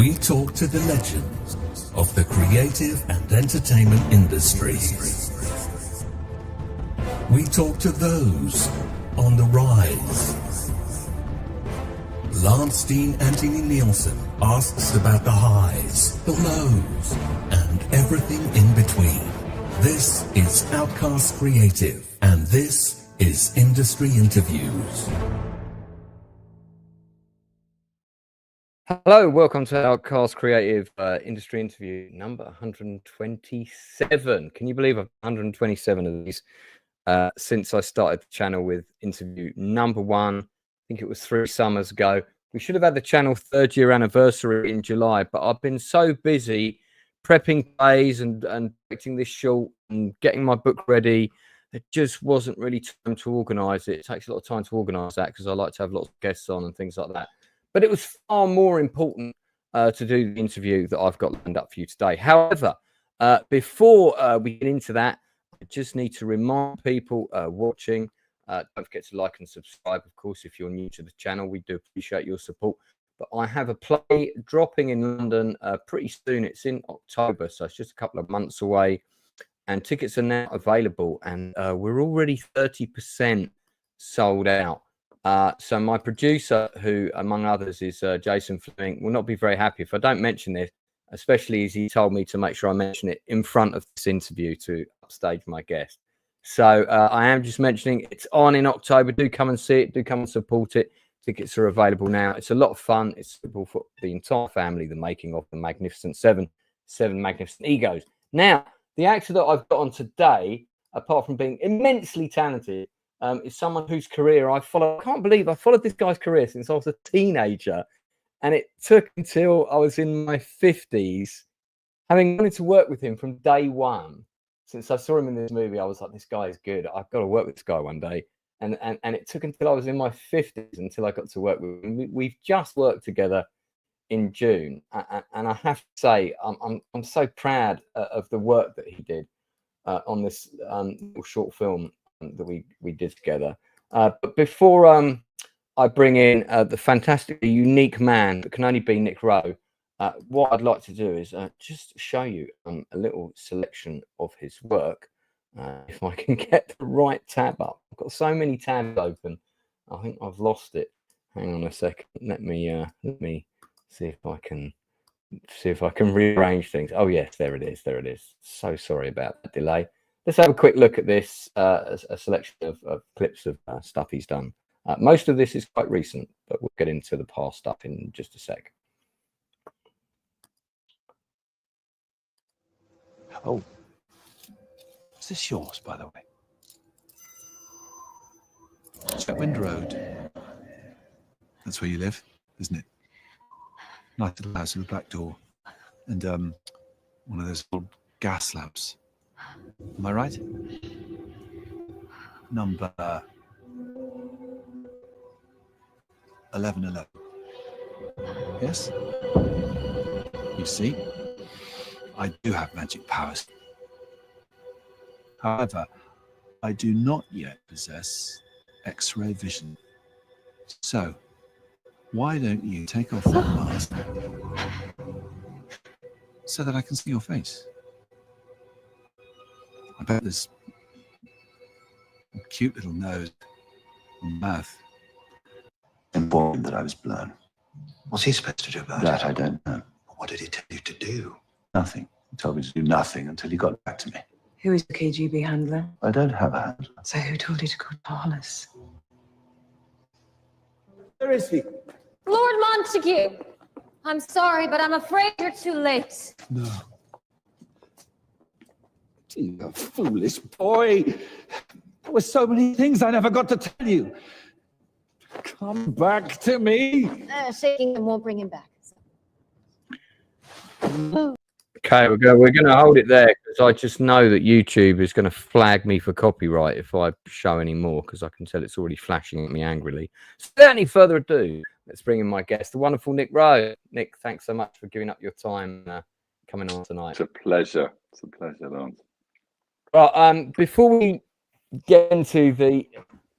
We talk to the legends of the creative and entertainment industries. We talk to those on the rise. Steen Anthony Nielsen asks about the highs, the lows, and everything in between. This is Outcast Creative, and this is Industry Interviews. Hello, welcome to Outcast Creative Industry Interview number 127. Can you believe I've 127 of these since I started the channel with interview number 1? I think it was 3 summers ago. We should have had the channel 3rd year anniversary in July, but I've been so busy prepping plays and directing this short and getting my book ready. It just wasn't really time to organise it. It takes a lot of time to organise that because I like to have lots of guests on and things like that. But it was far more important to do the interview that I've got lined up for you today. However, before we get into that, I just need to remind people watching, don't forget to like and subscribe, of course, if you're new to the channel. We do appreciate your support. But I have a play dropping in London pretty soon. It's in October, so it's just a couple of months away. And tickets are now available, and we're already 30% sold out. So my producer, who among others is Jason Flemyng, will not be very happy if I don't mention this, especially as he told me to make sure I mention it in front of this interview to upstage my guest. So I am just mentioning it's on in October. Do come and see it. Do come and support it. Tickets are available now. It's a lot of fun. It's suitable for the entire family, the making of the Magnificent Seven Magnificent Egos. Now, the actor that I've got on today, apart from being immensely talented, is someone whose career I follow. I can't believe I followed this guy's career since I was a teenager, and it took until I was in my 50s, having wanted to work with him from day one. Since I saw him in this movie, I was like, this guy is good. I've got to work with this guy one day. And it took until I was in my 50s until I got to work with him. We've just worked together in June, and I have to say, I'm so proud of the work that he did on this little short film that we did together. But before I bring in the fantastically unique man that can only be Nick Rowe, what I'd like to do is just show you a little selection of his work. If I can get the right tab up. I've got so many tabs open. I think I've lost it. Hang on a second. Let me see if I can rearrange things. Oh yes, there it is. There it is. So sorry about the delay. Let's have a quick look at this, a selection of clips of stuff he's done. Most of this is quite recent, but we'll get into the past stuff in just a sec. Oh, is this yours, by the way? Chetwynd Road. That's where you live, isn't it? Nice little house with a black door and one of those old gas lamps. Am I right? Number 1111. Yes? You see, I do have magic powers. However, I do not yet possess X-ray vision. So, why don't you take off that mask so that I can see your face? I bet there's a cute little nose and mouth. Informed that I was blown. What's he supposed to do about it? That I don't know. What did he tell you to do? Nothing. He told me to do nothing until he got back to me. Who is the KGB handler? I don't have a handler. So who told you to go to Hollis? Where is he? Lord Montague, I'm sorry, but I'm afraid you're too late. No. You foolish boy. There were so many things I never got to tell you. Come back to me. Shaking him won't bring him back. Okay, we're going to hold it there because I just know that YouTube is going to flag me for copyright if I show any more, because I can tell it's already flashing at me angrily. So without any further ado, let's bring in my guest, the wonderful Nick Rowe. Nick, thanks so much for giving up your time coming on tonight. It's a pleasure. It's a pleasure, Lance. Well, before we get into the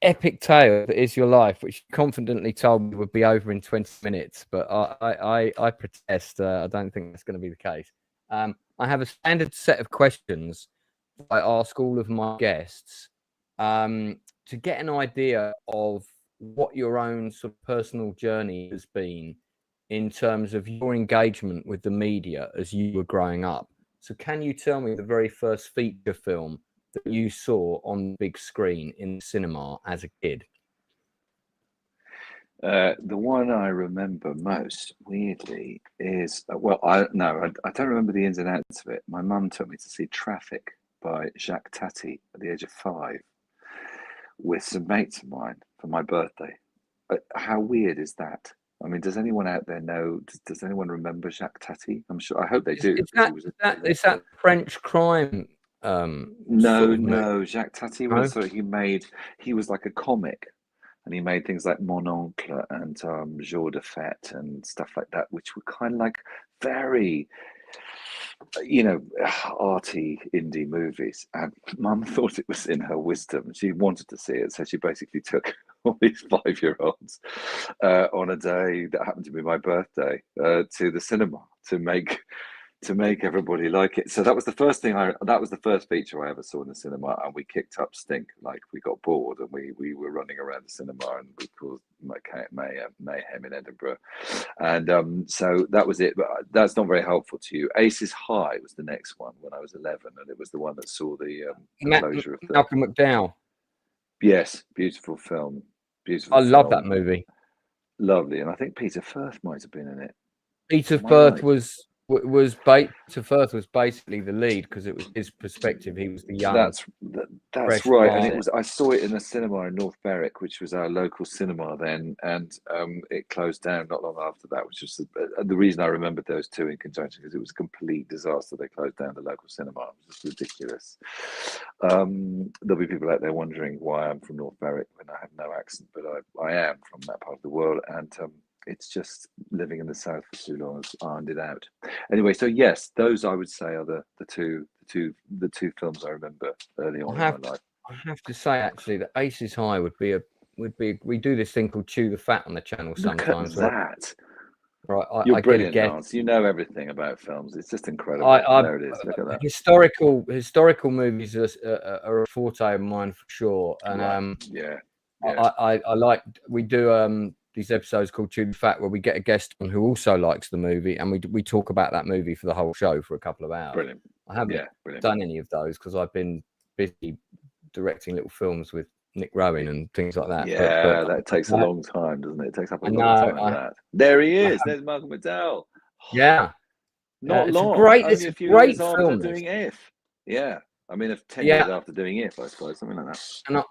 epic tale that is your life, which you confidently told me would be over in 20 minutes, but I protest. I don't think that's going to be the case. I have a standard set of questions I ask all of my guests to get an idea of what your own sort of personal journey has been in terms of your engagement with the media as you were growing up. So can you tell me the very first feature film that you saw on the big screen in the cinema as a kid? The one I remember most, weirdly, is I don't remember the ins and outs of it. My mum took me to see Traffic by Jacques Tati at the age of 5 with some mates of mine for my birthday. How weird is that? I mean, does anyone out there know? Does anyone remember Jacques Tati? I'm sure. I hope they do. Is that French crime? No. Jacques Tati was he was like a comic, and he made things like Mon Oncle and Jour de Fête and stuff like that, which were kind of like very, arty indie movies. And Mum thought it was in her wisdom. She wanted to see it, so she basically took all these 5-year-olds on a day that happened to be my birthday to the cinema to make everybody like it. So that was the first feature I ever saw in the cinema, and we kicked up stink. Like, we got bored and we were running around the cinema and we caused mayhem in Edinburgh. And so that was it, but that's not very helpful to you. Aces High was the next one when I was 11, and it was the one that saw the closure of the Malcolm McDowell. Yes, beautiful film. I love that movie. Lovely. And I think Peter Firth might have been in it. Peter Firth was basically the lead because it was his perspective. He was the young. That's right. And I saw it in a cinema in North Berwick, which was our local cinema then, and it closed down not long after that, which was the reason I remembered those two in conjunction, because it was a complete disaster. They closed down the local cinema. It was just ridiculous. There'll be people out there wondering why I'm from North Berwick when I have no accent, but I am from that part of the world, and it's just living in the south for too long has ironed it out. Anyway, so yes, those I would say are the two films I remember early on in my life. I have to say actually that Aces High would be we do this thing called Chew the Fat on the channel sometimes. Look at that. Right, You're brilliant, Lance. You know everything about films. It's just incredible. There it is. Look at that. Historical movies are a forte of mine for sure, and I like we do these episodes called Chew the Fat, where we get a guest on who also likes the movie, and we talk about that movie for the whole show for a couple of hours. Brilliant. I haven't done any of those because I've been busy directing little films with Nick Rowan and things like that. Yeah, that takes a long time, doesn't it? It takes up a long time. That. There he is. There's Malcolm McDowell. Yeah. Not long. It's a great film. Doing If. Yeah. I mean, 10 years after doing If, I suppose, something like that. And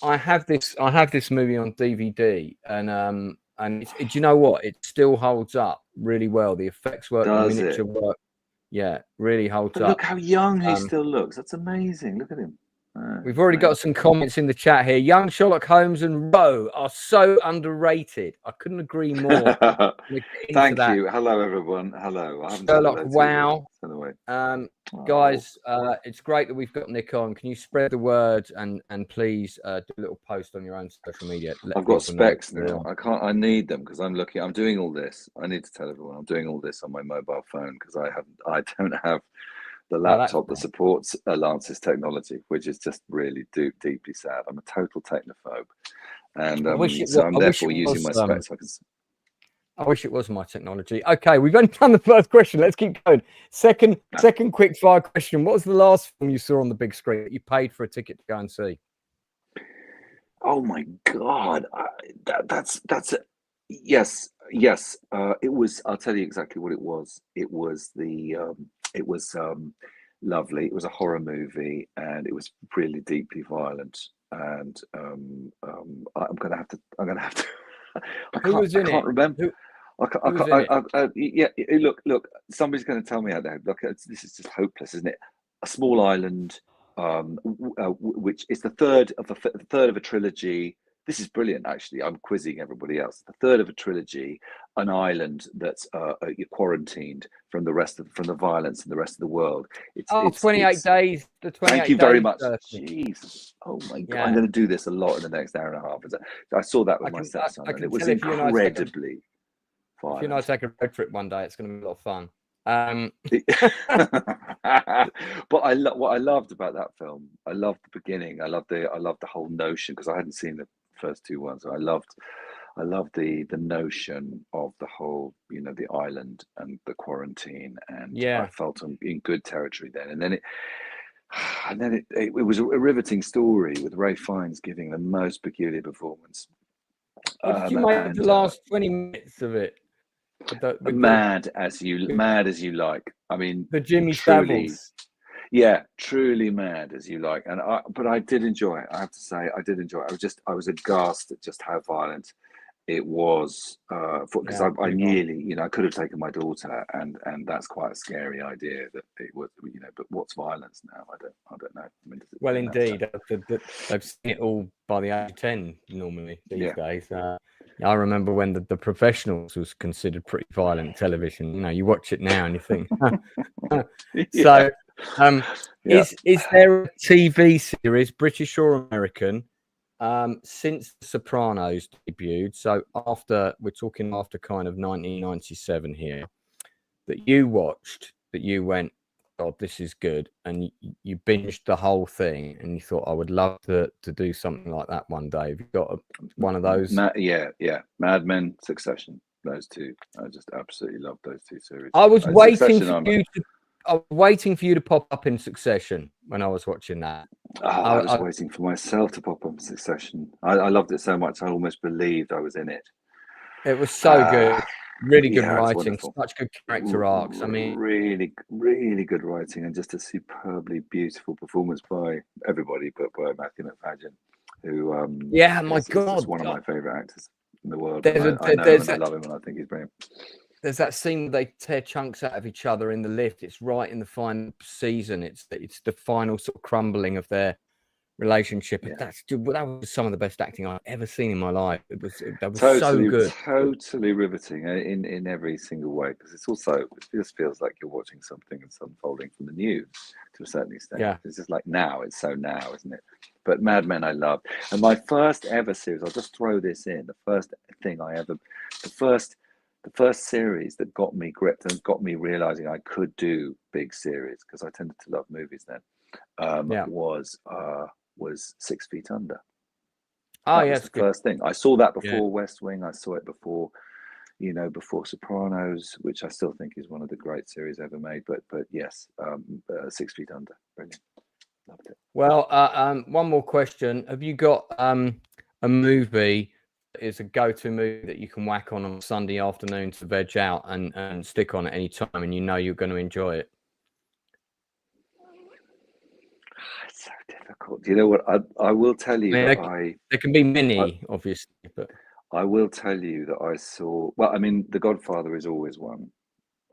I have this movie on DVD, and do you know what? It still holds up really well. The effects work, the miniature work, really holds up. Look how young he still looks. That's amazing. Look at him. We've already got some comments in the chat here. Young Sherlock Holmes and Rowe are so underrated. I couldn't agree more. Thank you. Hello, everyone. Hello. Sherlock, wow. Guys, it's great that we've got Nick on. Can you spread the word and please do a little post on your own social media? I've got specs now. I need them because I'm doing all this. I need to tell everyone I'm doing all this on my mobile phone because I don't have the laptop that supports Lance's technology, which is just really deeply sad. I'm a total technophobe, and so I'm therefore using my specs. I wish it was my technology. Okay, we've only done the first question. Let's keep going. Second quick fire question. What was the last film you saw on the big screen that you paid for a ticket to go and see? Oh my God, that's it. Yes. It was. I'll tell you exactly what it was. It was lovely. It was a horror movie, and it was really deeply violent. And I'm gonna have to. I can't remember. Look. Somebody's going to tell me out there. Look, this is just hopeless, isn't it? A Small Island, which is the third of a trilogy. this is brilliant, actually. I'm quizzing everybody else. The third of a trilogy, an island that's you're quarantined from the violence in the rest of the world. It's 28 days. The 28 thank you very days, much. Thursday. Jesus. Oh my God. Yeah. I'm going to do this a lot in the next hour and a half. I saw that with my stepson, I and can it was tell if you and I take incredibly If you and I violent. take a road trip one day, it's going to be a lot of fun. But what I loved about that film, I loved the beginning. I loved the whole notion, because I hadn't seen the first two ones. I loved the notion of the whole, the island and the quarantine, and I felt in good territory then. And then it was a riveting story with Ray Fiennes giving the most peculiar performance. What did you make of the last 20 minutes of it? Mad as you like. I mean, the Jimmy truly, Saviles. Yeah, truly mad as you like. But I did enjoy it. I have to say, I did enjoy it. I was aghast at just how violent it was, because I nearly, I could have taken my daughter, and that's quite a scary idea that it was, but what's violence now? I don't know. I mean, well, indeed, they've seen it all by the age of 10 normally these days. I remember when the Professionals was considered pretty violent television. You watch it now and you think, So, is there a TV series, British or American, since The Sopranos debuted? So we're talking after kind of 1997 here, that you watched, that you went, God, this is good, and you binged the whole thing, and you thought, I would love to do something like that one day. Have you got one of those? Mad Men, Succession, those two. I just absolutely love those two series. I was waiting for you to pop up in Succession when I was watching that. I was waiting for myself to pop up in Succession. I loved it so much, I almost believed I was in it. It was so good. Really good writing, such good character arcs. I mean, really, really good writing, and just a superbly beautiful performance by everybody, but by Matthew McFadden, who is one of my favourite actors in the world. I love him, and I think he's brilliant. There's that scene where they tear chunks out of each other in the lift. It's right in the final season. It's the final sort of crumbling of their relationship. Yeah. That was some of the best acting I've ever seen in my life. That was so good, totally riveting in every single way. Because it just feels like you're watching something that's unfolding from the news to a certain extent. Yeah, it's just like it's so now, isn't it? But Mad Men I loved, and my first ever series. I'll just throw this in. The first series that got me gripped and got me realizing I could do big series, because I tended to love movies then. Was 6 Feet Under. Oh, yes, the first thing. I saw that before West Wing. I saw it before, before Sopranos, which I still think is one of the great series ever made. But yes, 6 Feet Under, brilliant. Loved it. Well, one more question. Have you got a movie that is a go-to movie that you can whack on a Sunday afternoon to veg out and stick on at any time, and you're going to enjoy it? It's so difficult. You know what? I will tell you there can be many, obviously, but I will tell you that I saw. Well, I mean, The Godfather is always one.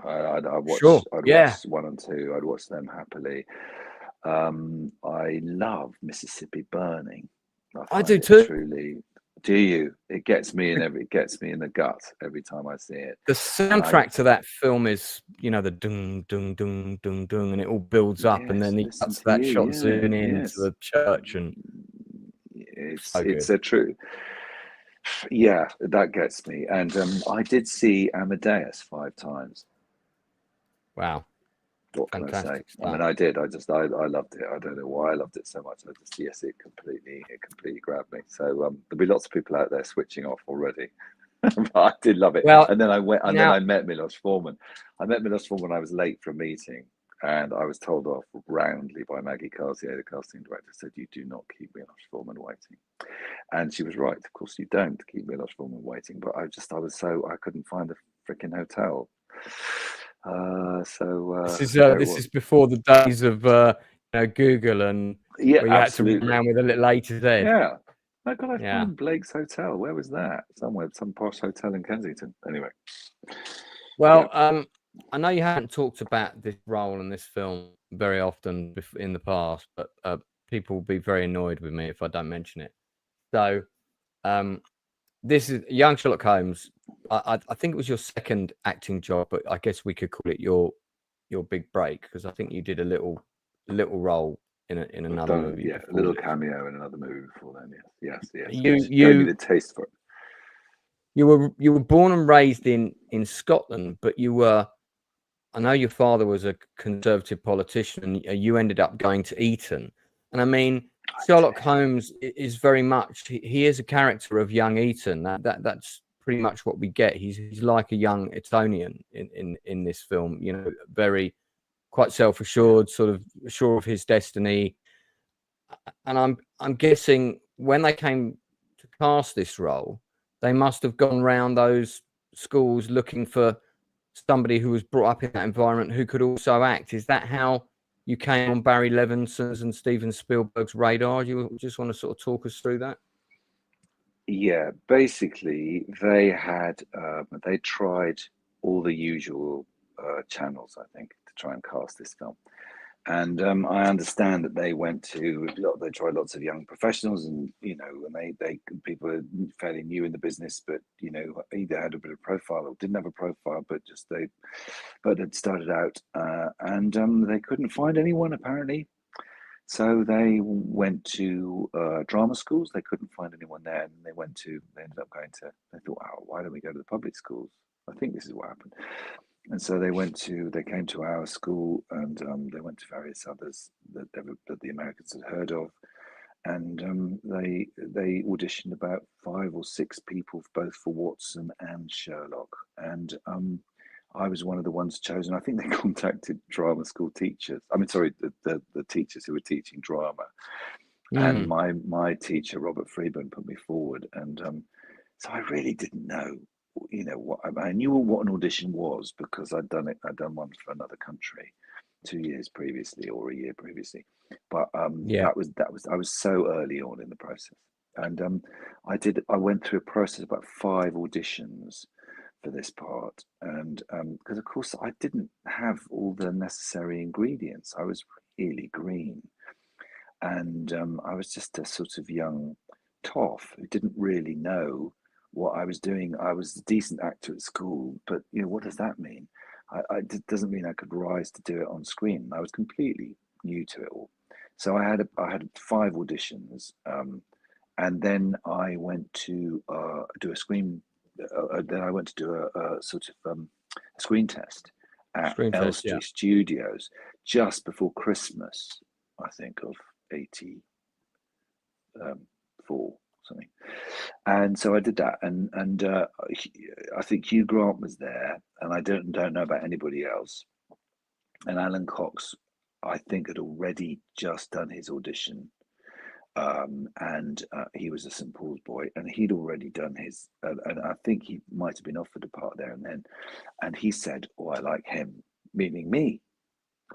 I'd watch 1 and 2. I'd watch them happily. I love Mississippi Burning. I do too. Truly, do you? It gets me in the gut every time I see it. The soundtrack to that film is, the dung dung dung dung dung, and it all builds up, and then he cuts that shot zoom into the church, and it's a true. Yeah, that gets me. And I did see Amadeus 5 times. Wow. What can I say? I mean, I did. I loved it. I don't know why I loved it so much. It completely grabbed me. So there'll be lots of people out there switching off already. But I did love it. Well, and then I went, and then I met Milos Forman. I met Milos Forman when I was late for a meeting, and I was told off roundly by Maggie Cartier, the casting director, said, "You do not keep Milos Forman waiting." And she was right. Of course, you don't keep Milos Forman waiting. But I couldn't find a freaking hotel. This is before the days of Google and where you had to run around with a little A to Z. Yeah. I found Blake's Hotel. Where was that? Somewhere, some posh hotel in Kensington. Anyway. Well, I know you haven't talked about this role in this film very often in the past, but people will be very annoyed with me if I don't mention it. So This is young Sherlock Holmes. I think it was your second acting job, but I guess we could call it your big break, because I think you did a little role in another movie. Yeah, a little cameo in another movie before then. Yes. You gave me the taste for it. You were born and raised in Scotland, but I know your father was a Conservative politician, and you ended up going to Eton. And I mean, Sherlock Holmes is very much, he is a character of young Eton. That's pretty much what we get. He's like a young Etonian in this film, you know, very quite self-assured, sort of sure of his destiny. And I'm guessing when they came to cast this role, they must have gone round those schools looking for somebody who was brought up in that environment who could also act. Is that how you came on Barry Levinson's and Steven Spielberg's radar? You just want to sort of talk us through that? Yeah, basically they had they tried all the usual channels, I think, to try and cast this film. And I understand that they tried lots of young professionals, and you know, and they people are fairly new in the business, but you know, either had a bit of profile or didn't have a profile, but had started out, and they couldn't find anyone apparently. So they went to drama schools. They couldn't find anyone there, and they ended up going to. They thought, oh, why don't we go to the public schools? I think this is what happened. And so they came to our school, and they went to various others that the Americans had heard of, and they auditioned about 5 or 6 people, both for Watson and Sherlock, and I was one of the ones chosen. I think they contacted drama school teachers. I mean, sorry, the teachers who were teaching drama, and my teacher Robert Freeman put me forward, and so I really didn't know. You know what I knew what an audition was because I'd done one for another country 2 years previously or a year previously, but that was I was so early on in the process, and I went through a process about 5 auditions for this part, and because of course I didn't have all the necessary ingredients. I was really green, and I was just a sort of young toff who didn't really know what I was doing. I was a decent actor at school, but you know, what does that mean? It doesn't mean I could rise to do it on screen. I was completely new to it all. So I had 5 auditions, and then I went to do a screen. Then I went to do a sort of a screen test at Elstree Studios just before Christmas, I think, of 84. Something, and so I did that, and I think Hugh Grant was there, and I don't know about anybody else. And Alan Cox, I think, had already just done his audition, and he was a St Paul's boy, and he'd already done his, and I think he might have been offered a part there and then, and he said, "Oh, I like him," meaning me,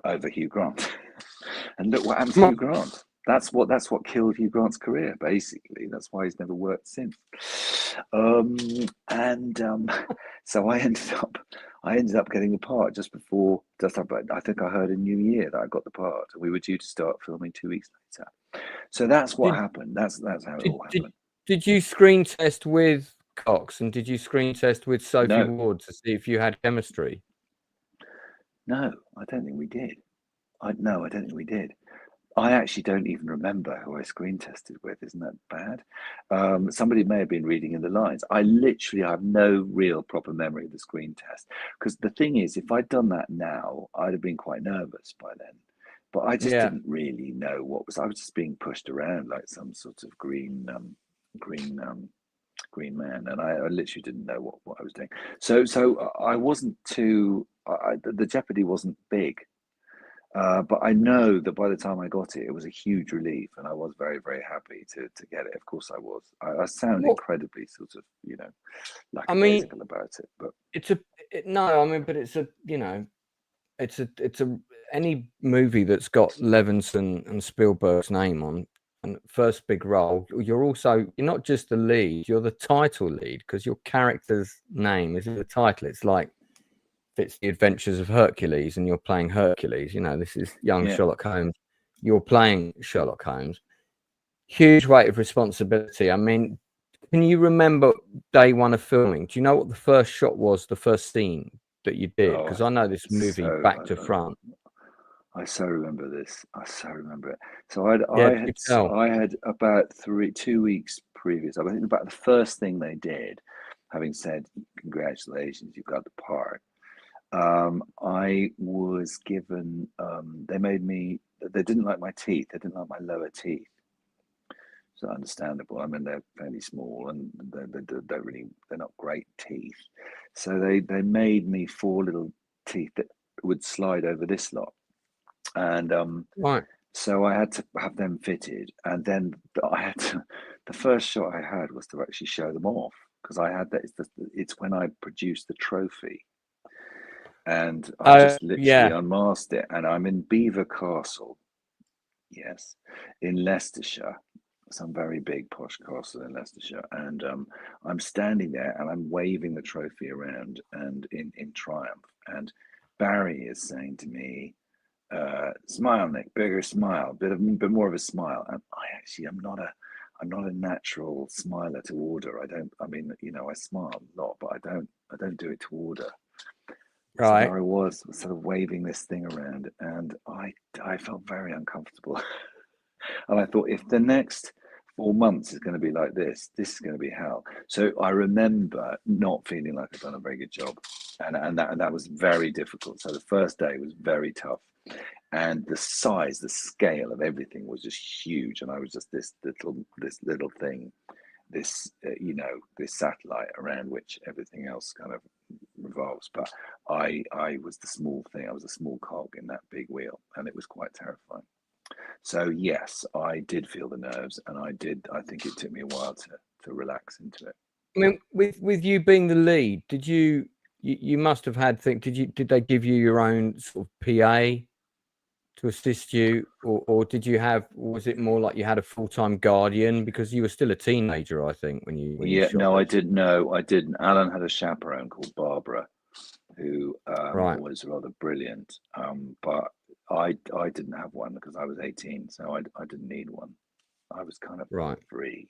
over Hugh Grant. And look what happened to Hugh Grant. That's what killed Hugh Grant's career, basically. That's why he's never worked since. So I ended up getting the part just I think I heard in New Year that I got the part, and we were due to start filming 2 weeks later. So that's what happened. That's how it all happened. Did you screen test with Cox, and did you screen test with Sophie Ward to see if you had chemistry? No, I don't think we did. I don't think we did. I actually don't even remember who I screen tested with. Isn't that bad? Somebody may have been reading in the lines. I literally have no real proper memory of the screen test. Because the thing is, if I'd done that now, I'd have been quite nervous by then. But I just didn't really know what was. I was just being pushed around like some sort of green man, and I literally didn't know what I was doing. So I wasn't too. The jeopardy wasn't big. But I know that by the time I got it, it was a huge relief, and I was very, very happy to get it. Of course, I was. I sound incredibly sort of, you know, lackadaisical about it, but it's any movie that's got Levinson and Spielberg's name on and first big role. You're not just the lead; you're the title lead, because your character's name is in the title. It's like. It's the Adventures of Hercules, and you're playing Hercules. You know, this is young Sherlock Holmes. You're playing Sherlock Holmes. Huge weight of responsibility. I mean, Can you remember day one of filming? Do you know what the first shot was, the first scene that you did? Because I know this movie back to front. I so remember this. I so remember it. So I had about 2 weeks previous. I think about the first thing they did, having said congratulations, you've got the part. I was given. They made me. They didn't like my teeth. They didn't like my lower teeth. So understandable. I mean, they're fairly small and they're not great teeth. So they made me 4 little teeth that would slide over this lot. And right. So I had to have them fitted, and then the first shot I had was to actually show them off, because I had that. It's when I produced the trophy, and I just literally unmasked it, and I'm in Belvoir Castle, yes, in Leicestershire, some very big posh castle in Leicestershire, and I'm standing there and I'm waving the trophy around and in triumph, and Barry is saying to me, smile, Nick, bigger smile, bit more of a smile. And I'm not a natural smiler to order. I smile a lot, but I don't do it to order. Right. So there I was sort of waving this thing around, and I felt very uncomfortable. And I thought, if the next 4 months is going to be like this is going to be hell. So I remember not feeling like I'd done a very good job, and that was very difficult. So the first day was very tough, and the scale of everything was just huge, and I was just this little thing, this satellite around which everything else kind of revolves. But I was the small thing. I was a small cog in that big wheel, and it was quite terrifying. So yes, I did feel the nerves, and I think it took me a while to relax into it. I mean, with you being the lead, did you must have had did they give you your own sort of PA to assist you, or was it more like you had a full-time guardian, because you were still a teenager, I think, when you shot this? I didn't. Alan had a chaperone called Barbara, who was rather brilliant, but I didn't have one because I was 18, so I didn't need one. I was kind of free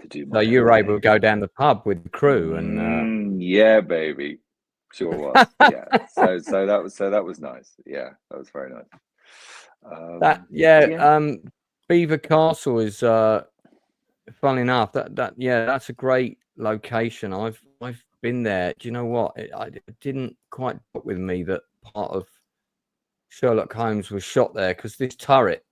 to do my. So you were able to go down the pub with the crew, and yeah, baby, sure was. Yeah, so that was nice. Yeah, that was very nice. Belvoir Castle is funnily enough that's a great location. I've been there. Do you know what? It didn't quite put with me that part of Sherlock Holmes was shot there, because this turret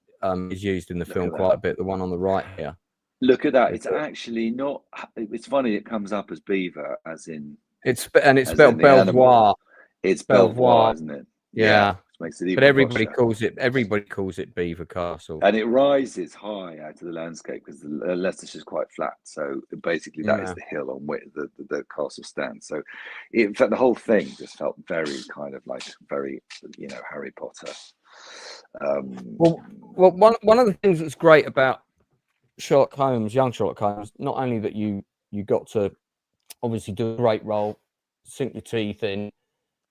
is used in the film quite a bit. The one on the right here. Look at that. It's actually not. It's funny. It comes up as Beaver, as in. It's spelled Belvoir. It's Belvoir, isn't it? Yeah. Which makes it even but everybody calls it Belvoir Castle. And it rises high out of the landscape, because Leicestershire's quite flat. So basically, that is the hill on which the castle stands. So, in fact, the whole thing just felt very kind of like very, Harry Potter. Well, one of the things that's great about Sherlock Holmes, young Sherlock Holmes, not only that you got to obviously do a great role, sink your teeth in,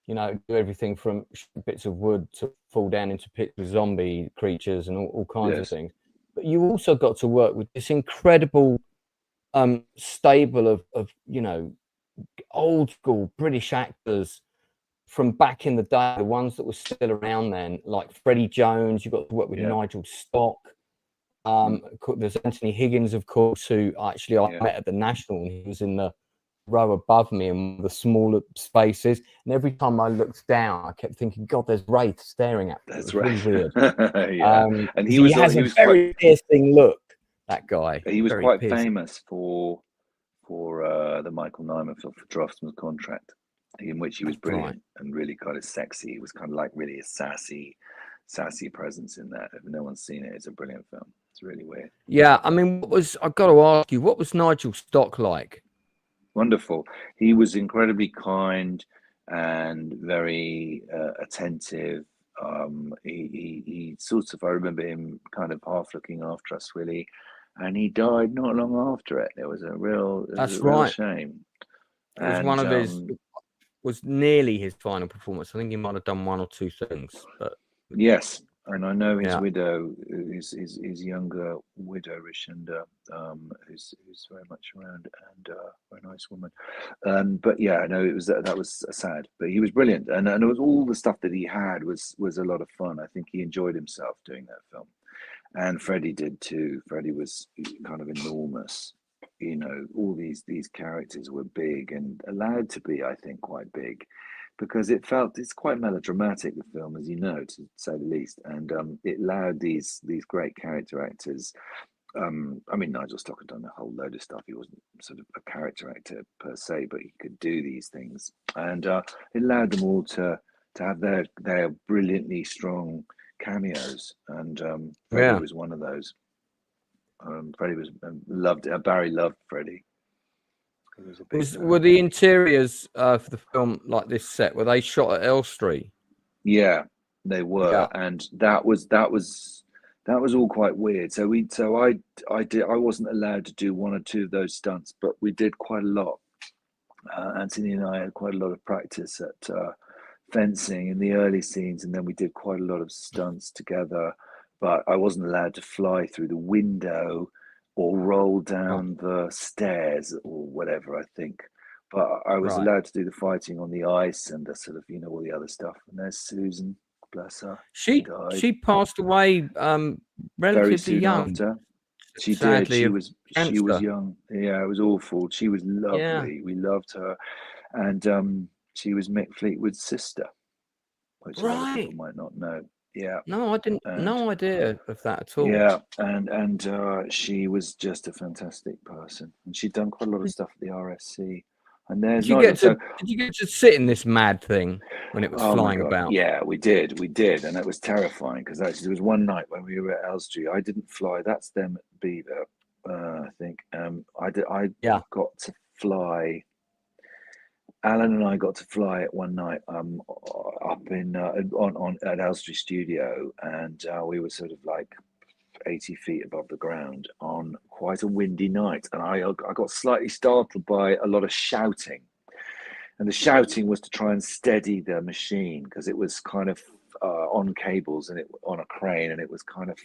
do everything from bits of wood to fall down into pits with zombie creatures and all kinds of things. But you also got to work with this incredible stable of old school British actors from back in the day, the ones that were still around then, like Freddie Jones. You got to work with Nigel Stock. There's Anthony Higgins, of course, who I met at the National, and he was in the row above me in the smaller spaces. And every time I looked down, I kept thinking, God, there's Wraith staring at me. That's really weird. And he has a very piercing look. That guy. He was quite famous for the Michael Nyman film, for Draftsman's Contract, in which he was brilliant and really kind of sexy. He was kind of like really a sassy presence in that. If no one's seen it, it's a brilliant film. It's really weird. Yeah, I mean, I've got to ask you, what was Nigel Stock like? Wonderful. He was incredibly kind and very attentive. He sort of, I remember him kind of half looking after us, really, and he died not long after it. There was a real shame. It was one of his. Was nearly his final performance. I think he might have done one or two things, but yes, And I know his Yeah. widow, his younger widow, Rishinda, who's very much around, and a very nice woman. But yeah, no, it was that was sad. But he was brilliant, and it was all the stuff that he had was a lot of fun. I think he enjoyed himself doing that film, and Freddie did too. Freddie was kind of enormous. You know, all these characters were big and allowed to be, I think, quite big, because it's quite melodramatic, the film, as you know, to say the least, and it allowed these great character actors. I mean, Nigel Stock had done a whole load of stuff. He wasn't sort of a character actor per se, but he could do these things, and it allowed them all to have their brilliantly strong cameos, and Freddie was one of those. Freddie was loved. Barry loved Freddie. Were the interiors for the film like this set? Were they shot at Elstree? Yeah, they were, Yeah. and that was all quite weird. So I wasn't allowed to do one or two of those stunts, but we did quite a lot. Anthony and I had quite a lot of practice at fencing in the early scenes, and then we did quite a lot of stunts together. But I wasn't allowed to fly through the window or roll down the stairs or whatever, I think. But I was allowed to do the fighting on the ice and the sort of, you know, all the other stuff. And there's Susan, bless her. She passed away relatively very soon young. after. She Sadly, did. She was young. Yeah, it was awful. She was lovely. Yeah. We loved her. And she was Mick Fleetwood's sister, which a lot of people might not know. Yeah. No, I didn't. No idea of that at all. Yeah, and she was just a fantastic person, and she'd done quite a lot of stuff at the RSC. And there's did you get to sit in this mad thing when it was flying about? Yeah, we did, and it was terrifying because actually there was one night when we were at Elstree. I didn't fly. That's them at Beaver, I think. I got to fly. Alan and I got to fly it one night up in on at Elstree Studio, and we were sort of like 80 feet above the ground on quite a windy night, and I got slightly startled by a lot of shouting, and the shouting was to try and steady the machine because it was kind of on cables and it on a crane, and it was kind of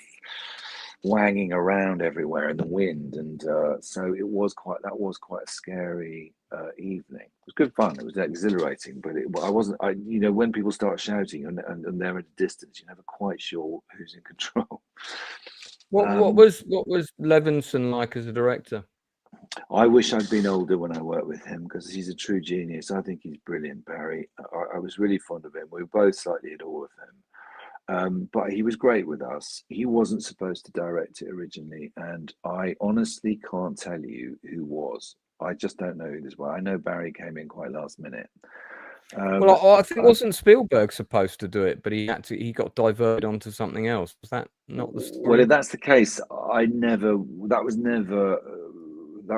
wanging around everywhere in the wind, and so that was quite a scary evening. It was good fun. It was exhilarating, but you know, when people start shouting and they're at a distance, you're never quite sure who's in control. What was Levinson like as a director? I wish I'd been older when I worked with him because he's a true genius. I think he's brilliant, Barry. I was really fond of him. We were both slightly in awe of him. But he was great with us. He wasn't supposed to direct it originally, and I honestly can't tell you who was. I just don't know who this was. I know Barry came in quite last minute. Well, I think wasn't Spielberg supposed to do it, but he got diverted onto something else. Was that not the story? Well, if that's the case, that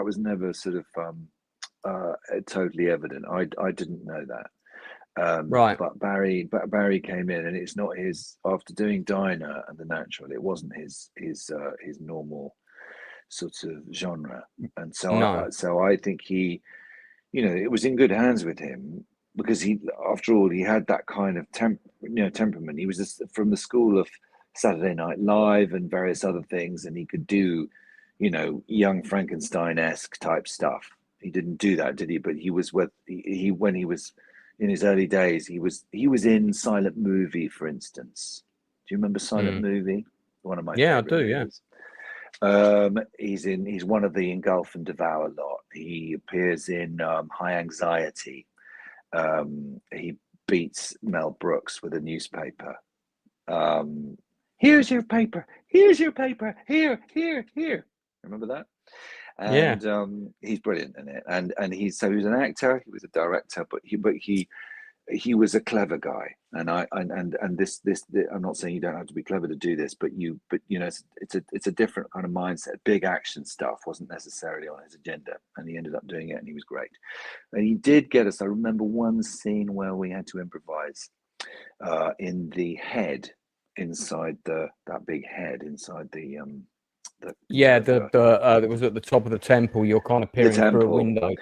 was never sort of totally evident. I didn't know that. Right. But Barry came in, and it's not his. After doing Diner and The Natural, it wasn't his normal sort of genre, and so I think he, you know, it was in good hands with him because he, after all, he had that kind of temperament. He was from the school of Saturday Night Live and various other things, and he could do, you know, young Frankenstein-esque type stuff. He didn't do that, did he? But he was when he was in his early days, he was in Silent Movie, for instance. Do you remember Silent Movie? One of my I do. movies. He's one of the Engulf and Devour lot. He appears in High Anxiety. He beats Mel Brooks with a newspaper. Here's your paper. Here's your paper. Here. Remember that? And he's brilliant in it. And he was an actor. He was a director, but he was a clever guy. And this I'm not saying you don't have to be clever to do this, but you know, it's a different kind of mindset. Big action stuff wasn't necessarily on his agenda, and he ended up doing it, and he was great. And he did get us. I remember one scene where we had to improvise in the head inside that big head inside the it was at the top of the temple. You're kind of peering through a window.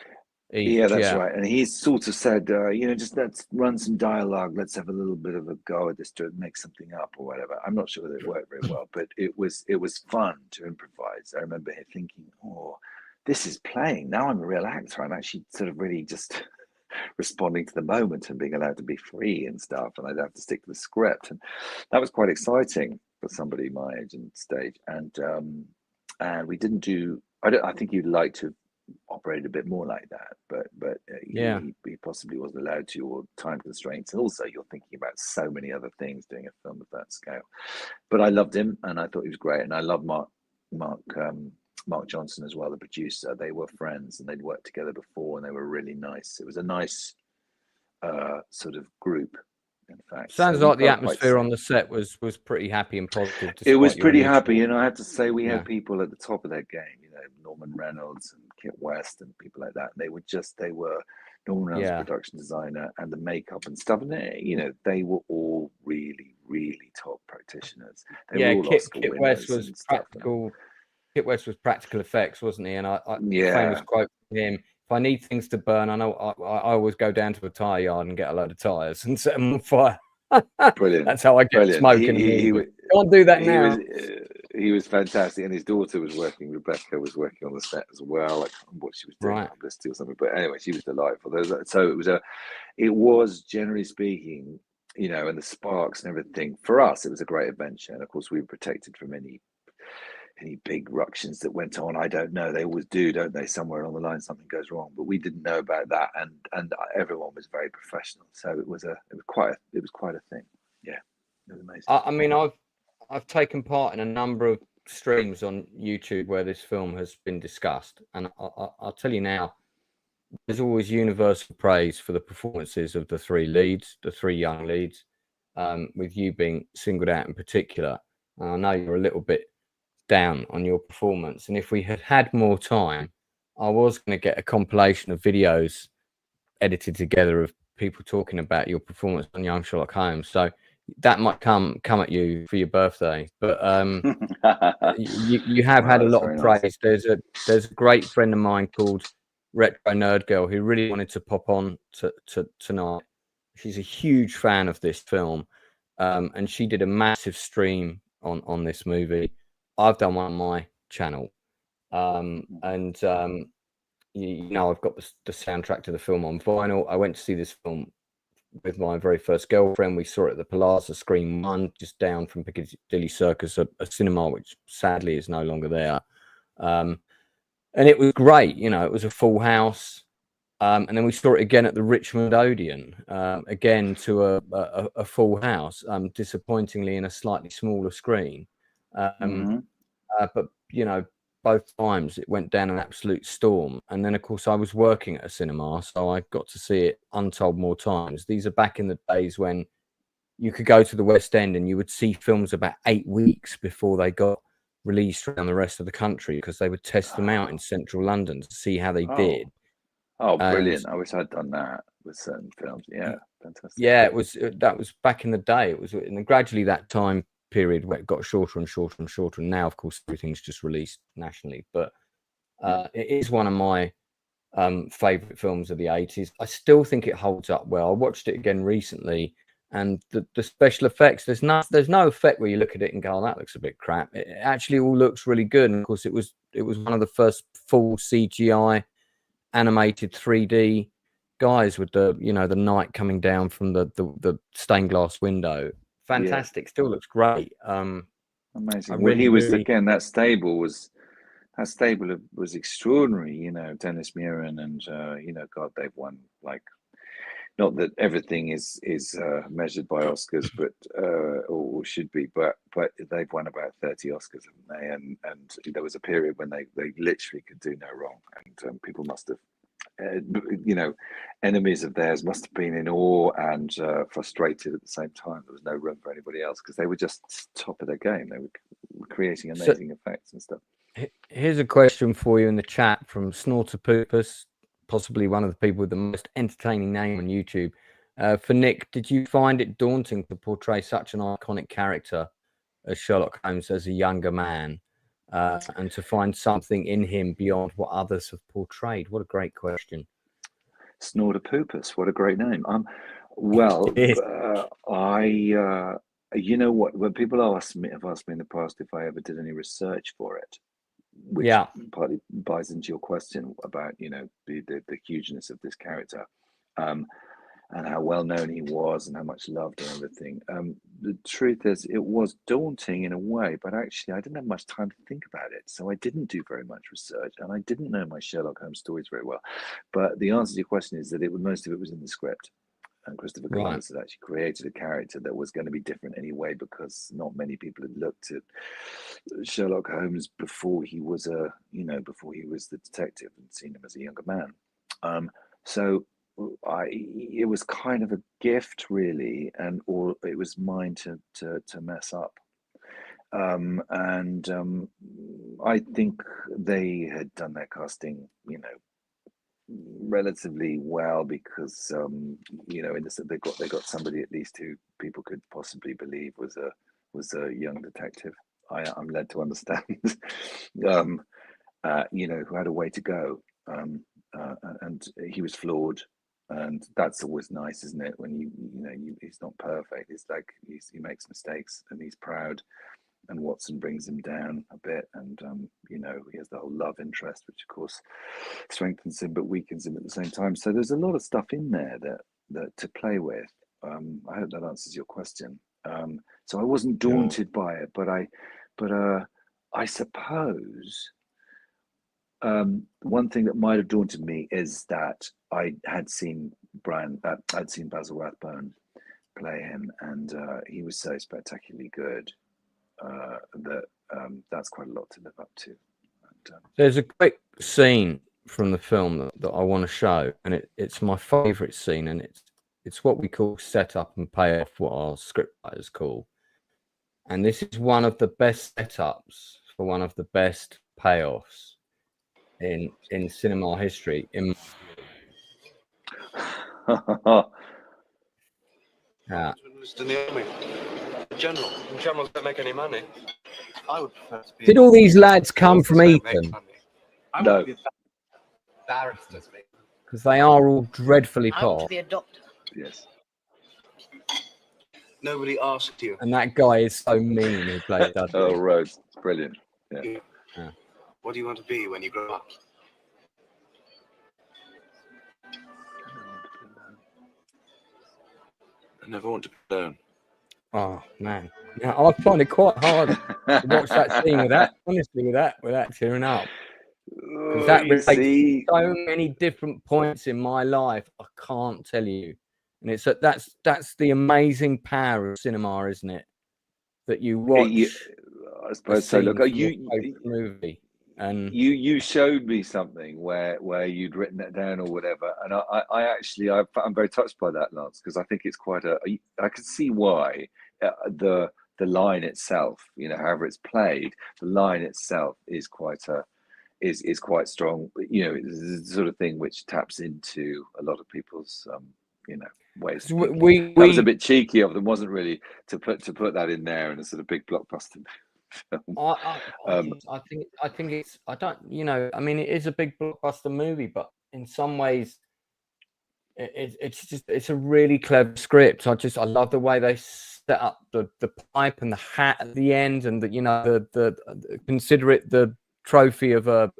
each. that's right. And he sort of said, just let's run some dialogue. Let's have a little bit of a go at this to make something up or whatever. I'm not sure whether it worked very well, but it was fun to improvise. I remember him thinking, oh, this is playing. Now I'm a real actor. I'm actually sort of really just responding to the moment and being allowed to be free and stuff. And I don't have to stick to the script. And that was quite exciting for somebody my age and stage. And we didn't do. I think you'd like to operate a bit more like that, but he possibly wasn't allowed to, or time constraints, and also you're thinking about so many other things doing a film of that scale. But I loved him, and I thought he was great, and I love Mark Johnson as well, the producer. They were friends, and they'd worked together before, and they were really nice. It was a nice sort of group. In fact, sounds like the atmosphere on the set was pretty happy and positive. It was pretty happy, I have to say we had people at the top of their game. Norman Reynolds and Kit West and people like that. And they were Norman Reynolds, production designer, and the makeup and stuff. And they were all really, really top practitioners. Kit West was practical. Kit West was practical effects, wasn't he? And famous quote from him: "If I need things to burn, I know I always go down to a tire yard and get a load of tires and set them on fire." Brilliant. That's how I get smoking. Can't do that now. He was fantastic, and his daughter was working. Rebecca was working on the set as well. I can't remember what she was doing, publicity or something. But anyway, she was delightful. So it was generally speaking, and the sparks and everything. For us, it was a great adventure, and of course, we were protected from any big ructions that went on. I don't know. They always do, don't they? Somewhere along the line, something goes wrong, but we didn't know about that, and everyone was very professional. So it was quite a thing. Yeah, it was amazing. I mean, I've taken part in a number of streams on YouTube where this film has been discussed, and I'll tell you now, there's always universal praise for the performances of the three young leads, with you being singled out in particular. And I know you're a little bit down on your performance, and if we had had more time, I was going to get a compilation of videos edited together of people talking about your performance on Young Sherlock Holmes. So that might come at you for your birthday, but you have had a lot of praise. Nice. There's a great friend of mine called Retro Nerd Girl who really wanted to pop on to tonight. She's a huge fan of this film, and she did a massive stream on this movie. I've done one on my channel, and I've got the soundtrack to the film on vinyl. I went to see this film with my very first girlfriend. We saw it at the Palazzo Screen 1, just down from Piccadilly Circus, a cinema which sadly is no longer there. And it was great. It was a full house. And then we saw it again at the Richmond Odeon, again to a full house, disappointingly in a slightly smaller screen. But both times it went down an absolute storm. And then of course I was working at a cinema, so I got to see it untold more times. These are back in the days when you could go to the West End and you would see films about 8 weeks before they got released around the rest of the country, because they would test them out in central London to see how they did. Brilliant. I wish I'd done that with certain films. Yeah, fantastic. Yeah, that was back in the day. It was, and gradually that time period where it got shorter and shorter and shorter, and now of course everything's just released nationally. But it is one of my favorite films of the 80s. I still think it holds up well. I watched it again recently, and the special effects, there's no effect where you look at it and go, oh, that looks a bit crap. It actually all looks really good. And of course it was one of the first full CGI animated 3D guys with the the night coming down from the stained glass window. Fantastic. Still looks great. Amazing. When he was again, that stable was extraordinary. Dennis Muren and God, they've won, like, not that everything is measured by Oscars, but or should be, but they've won about 30 Oscars, haven't they? And there was a period when they literally could do no wrong, and people must have. Enemies of theirs must have been in awe and frustrated at the same time. There was no room for anybody else because they were just top of their game. They were creating amazing effects and stuff. Here's a question for you in the chat from Snorter Poopus, possibly one of the people with the most entertaining name on YouTube. For Nick, did you find it daunting to portray such an iconic character as Sherlock Holmes as a younger man? And to find something in him beyond what others have portrayed? What a great question. Snorterpoopus. What a great name. Well, It is. you know what? When people have asked me in the past if I ever did any research for it, which Yeah. partly buys into your question about, you know, the hugeness of this character, and how well known he was and how much loved and everything. The truth is, it was daunting in a way, but actually I didn't have much time to think about it. So I didn't do very much research, and I didn't know my Sherlock Holmes stories very well. But the answer to your question is that most of it was in the script. And Christopher Right. Columbus had actually created a character that was going to be different anyway, because not many people had looked at Sherlock Holmes before he was before he was the detective and seen him as a younger man. So it was kind of a gift, really, or it was mine to mess up. I think they had done their casting, you know, relatively well, because they got somebody at least who people could possibly believe was a young detective. I'm led to understand, who had a way to go, and he was flawed, and that's always nice, isn't it? When he's not perfect. It's like he makes mistakes and he's proud. And Watson brings him down a bit, and he has the whole love interest, which of course strengthens him but weakens him at the same time. So there's a lot of stuff in there that to play with. I hope that answers your question. So I wasn't daunted by it, but I suppose one thing that might have daunted me is that I had seen Basil Rathbone play him, and he was so spectacularly good. That's quite a lot to live up to. And, There's a quick scene from the film that I want to show, and it's my favourite scene, and it's what we call setup and payoff, what our scriptwriters call. And this is one of the best setups for one of the best payoffs in cinema history. In the army. General. Generals don't make any money. I would prefer to be. Did all these lads come from Eton? No. Barristers. Because they are all dreadfully I want to posh. be a doctor. Yes. Nobody asked you. And that guy is so mean who played that. Oh, Rose, brilliant. Yeah. What do you want to be when you grow up? I never want to be alone. Oh man, now I find it quite hard to watch that scene without tearing up. Because that relates so many different points in my life. I can't tell you, and that's the amazing power of cinema, isn't it? That you watch. I suppose so. Look, movie, and you showed me something where you'd written it down or whatever, and I'm very touched by that, Lance, because I think it's quite I can see why the line itself, however it's played, the line itself is quite strong. It's the sort of thing which taps into a lot of people's ways. That was a bit cheeky of them, wasn't really, to put that in there in a sort of big blockbuster film. I think it's it is a big blockbuster movie, but in some ways it's a really clever script. I love the way they set up the pipe and the hat at the end, and the consider it the trophy of the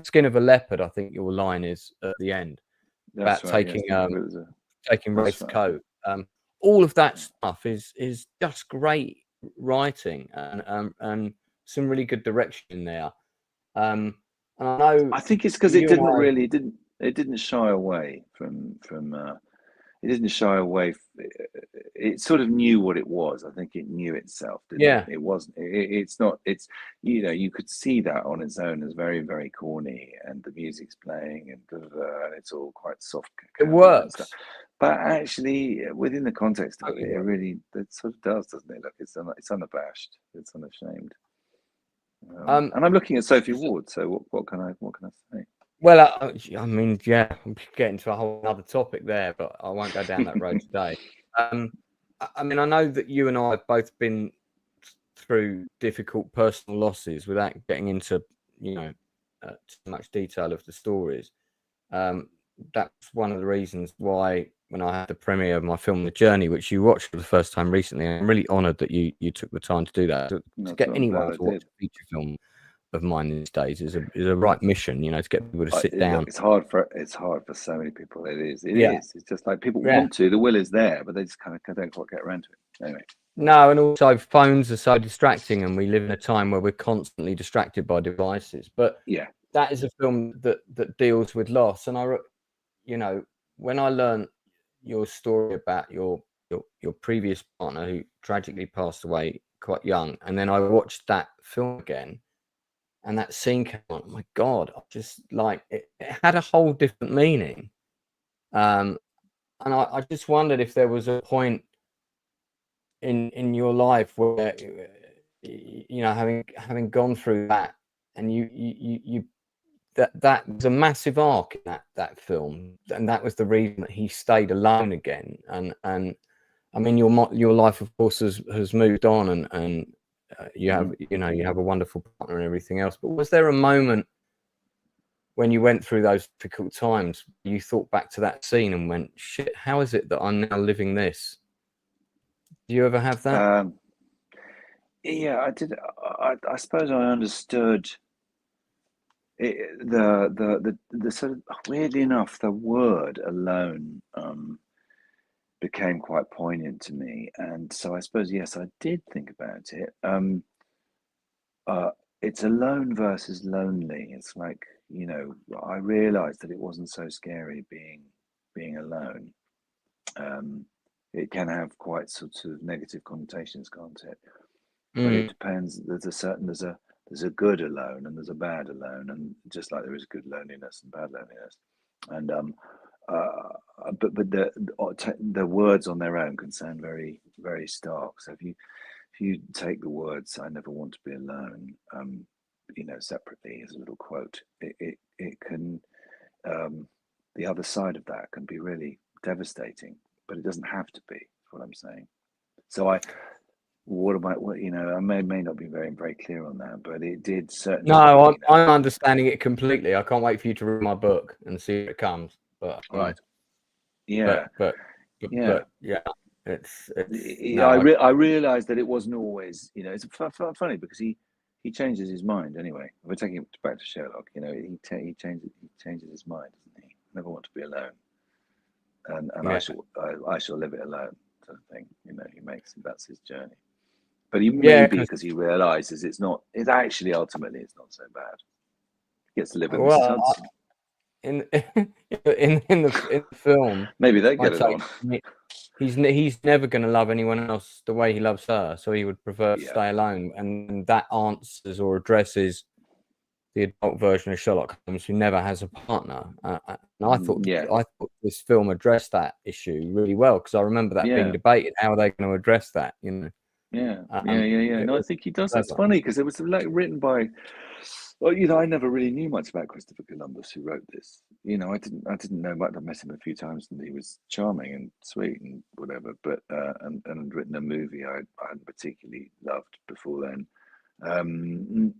skin of a leopard. I think your line is at the end. That's about right, taking Rafe's coat. All of that stuff is just great writing and some really good direction in there. And I think it's because it didn't shy away from it didn't shy away. It sort of knew what it was. I think it knew itself. It wasn't. It's not. It's you could see that on its own as very, very corny, and the music's playing, and it's all quite soft. It works, but actually, within the context of it, it sort of does, doesn't it? Look, it's unabashed. It's unashamed. And I'm looking at Sophie Ward. So what can I say? Well, I'm getting to a whole other topic there, but I won't go down that road today. I know that you and I have both been through difficult personal losses without getting into, too much detail of the stories. that's one of the reasons why when I had the premiere of my film The Journey, which you watched for the first time recently, I'm really honoured that you took the time to do that. To get anyone to watch a feature film of mine these days is a right mission, you know, to get people to sit down. It's hard for so many people. It is. It's just like people want to. The will is there, but they just kind of don't quite get around to it. Anyway. No, and also phones are so distracting, and we live in a time where we're constantly distracted by devices. But yeah, that is a film that deals with loss. And you know, when I learned your story about your previous partner who tragically passed away quite young, and then I watched that film again, and that scene came on. Oh my God, I just like it had a whole different meaning. And I just wondered if there was a point in your life where, you know, having gone through that, and you that was a massive arc in that film, and that was the reason that he stayed alone again. And I mean, your life, of course, has moved on, and you have you have a wonderful partner and everything else. But was there a moment when you went through those difficult times, you thought back to that scene and went, "Shit, how is it that I'm now living this?" Do you ever have that? Yeah, I did. I suppose I understood it, the sort of, weirdly enough, the word alone became quite poignant to me, and so I suppose yes, I did think about it. It's alone versus lonely. It's like, you know, I realized that it wasn't so scary being alone. It can have quite sort of negative connotations, can't it? But it depends. There's a good alone and there's a bad alone, and just like there is good loneliness and bad loneliness. And but the words on their own can sound very, very stark. So if you take the words "I never want to be alone," you know, separately as a little quote, it can the other side of that can be really devastating, but it doesn't have to be. Is what I'm saying. So I may not be very, very clear on that, but it did certainly. No, I'm understanding it completely. I can't wait for you to read my book and see if it comes. But right, yeah, but yeah, it's I realized that it wasn't always, you know, it's funny because he changes his mind anyway. We're taking it back to Sherlock, you know, he changes his mind, doesn't he? Never want to be alone, and I shall live it alone, sort of thing. You know, that's his journey. But maybe because he realizes it's actually ultimately it's not so bad. He gets to live with Mrs. Hudson. In the film, maybe they get it on. He's never going to love anyone else the way he loves her, so he would prefer to stay alone, and that answers or addresses the adult version of Sherlock Holmes who never has a partner. And I thought this film addressed that issue really well, because I remember that being debated. How are they going to address that? You know. Yeah. No, I think he does. That's funny because it was like written by. Well, you know, I never really knew much about Christopher Columbus, who wrote this. You know, I didn't know much. I met him a few times, and he was charming and sweet and whatever. But and written a movie I hadn't particularly loved before then.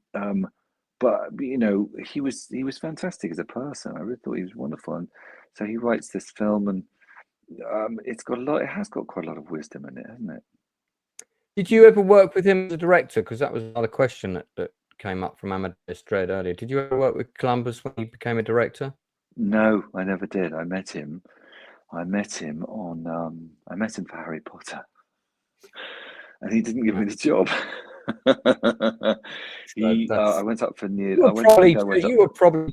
But you know, he was fantastic as a person. I really thought he was wonderful, and so he writes this film, and it has got quite a lot of wisdom in it, hasn't it? Did you ever work with him as a director? Because that was another question that came up from Amadeus Dread earlier. Did you ever work with Columbus when he became a director? No, I never did. I met him for Harry Potter, and he didn't give me the job. I went up for nearly. You were probably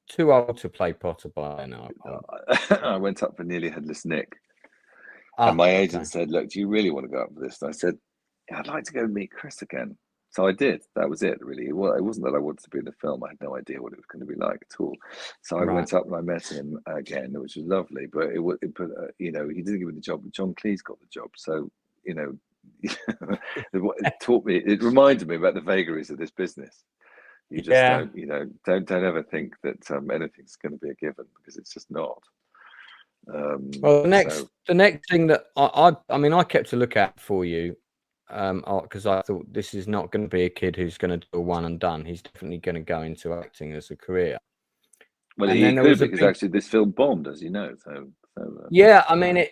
too old to play Potter by now. I went up for Nearly Headless Nick, and my agent said, "Look, do you really want to go up for this?" And I said, "Yeah, I'd like to go meet Chris again." So I did. That was it, really. It wasn't that I wanted to be in the film. I had no idea what it was going to be like at all. So I went up and I met him again, which was lovely. But you know, he didn't give me the job. John Cleese got the job. So, you know, it reminded me about the vagaries of this business. You just don't ever think that anything's going to be a given, because it's just not. Well, the next thing that I kept a look at for you, because I thought this is not going to be a kid who's going to do a one and done. He's definitely going to go into acting as a career. Well, And he then there could was a because big, actually this film bombed, as you know. yeah, I mean,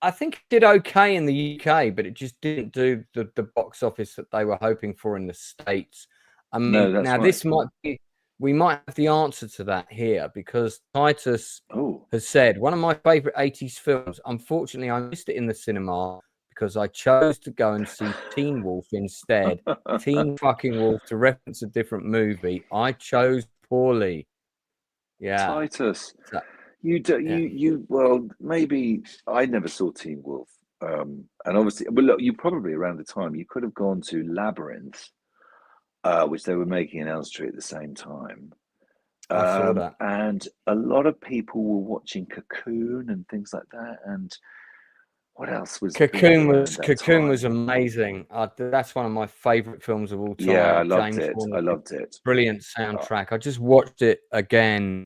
I think it did okay in the UK, but it just didn't do the box office that they were hoping for in the States. I mean, No, that's now right. this might be, we might have the answer to that here, because Titus Oh, has said one of my favorite 80s films. Unfortunately, I missed it in the cinema because I chose to go and see Teen Wolf instead. Teen fucking Wolf, to reference a different movie. I chose poorly. Yeah. Titus. So, Well, maybe I never saw Teen Wolf. And obviously, well, look, you probably around the time you could have gone to Labyrinth, which they were making in Elstree at the same time. I saw that. And a lot of people were watching Cocoon and things like that. And what else was Cocoon big was around that Cocoon time? was amazing. That's one of my favorite films of all time. Yeah, I loved James it. Horner I did loved it. brilliant soundtrack. I just watched it again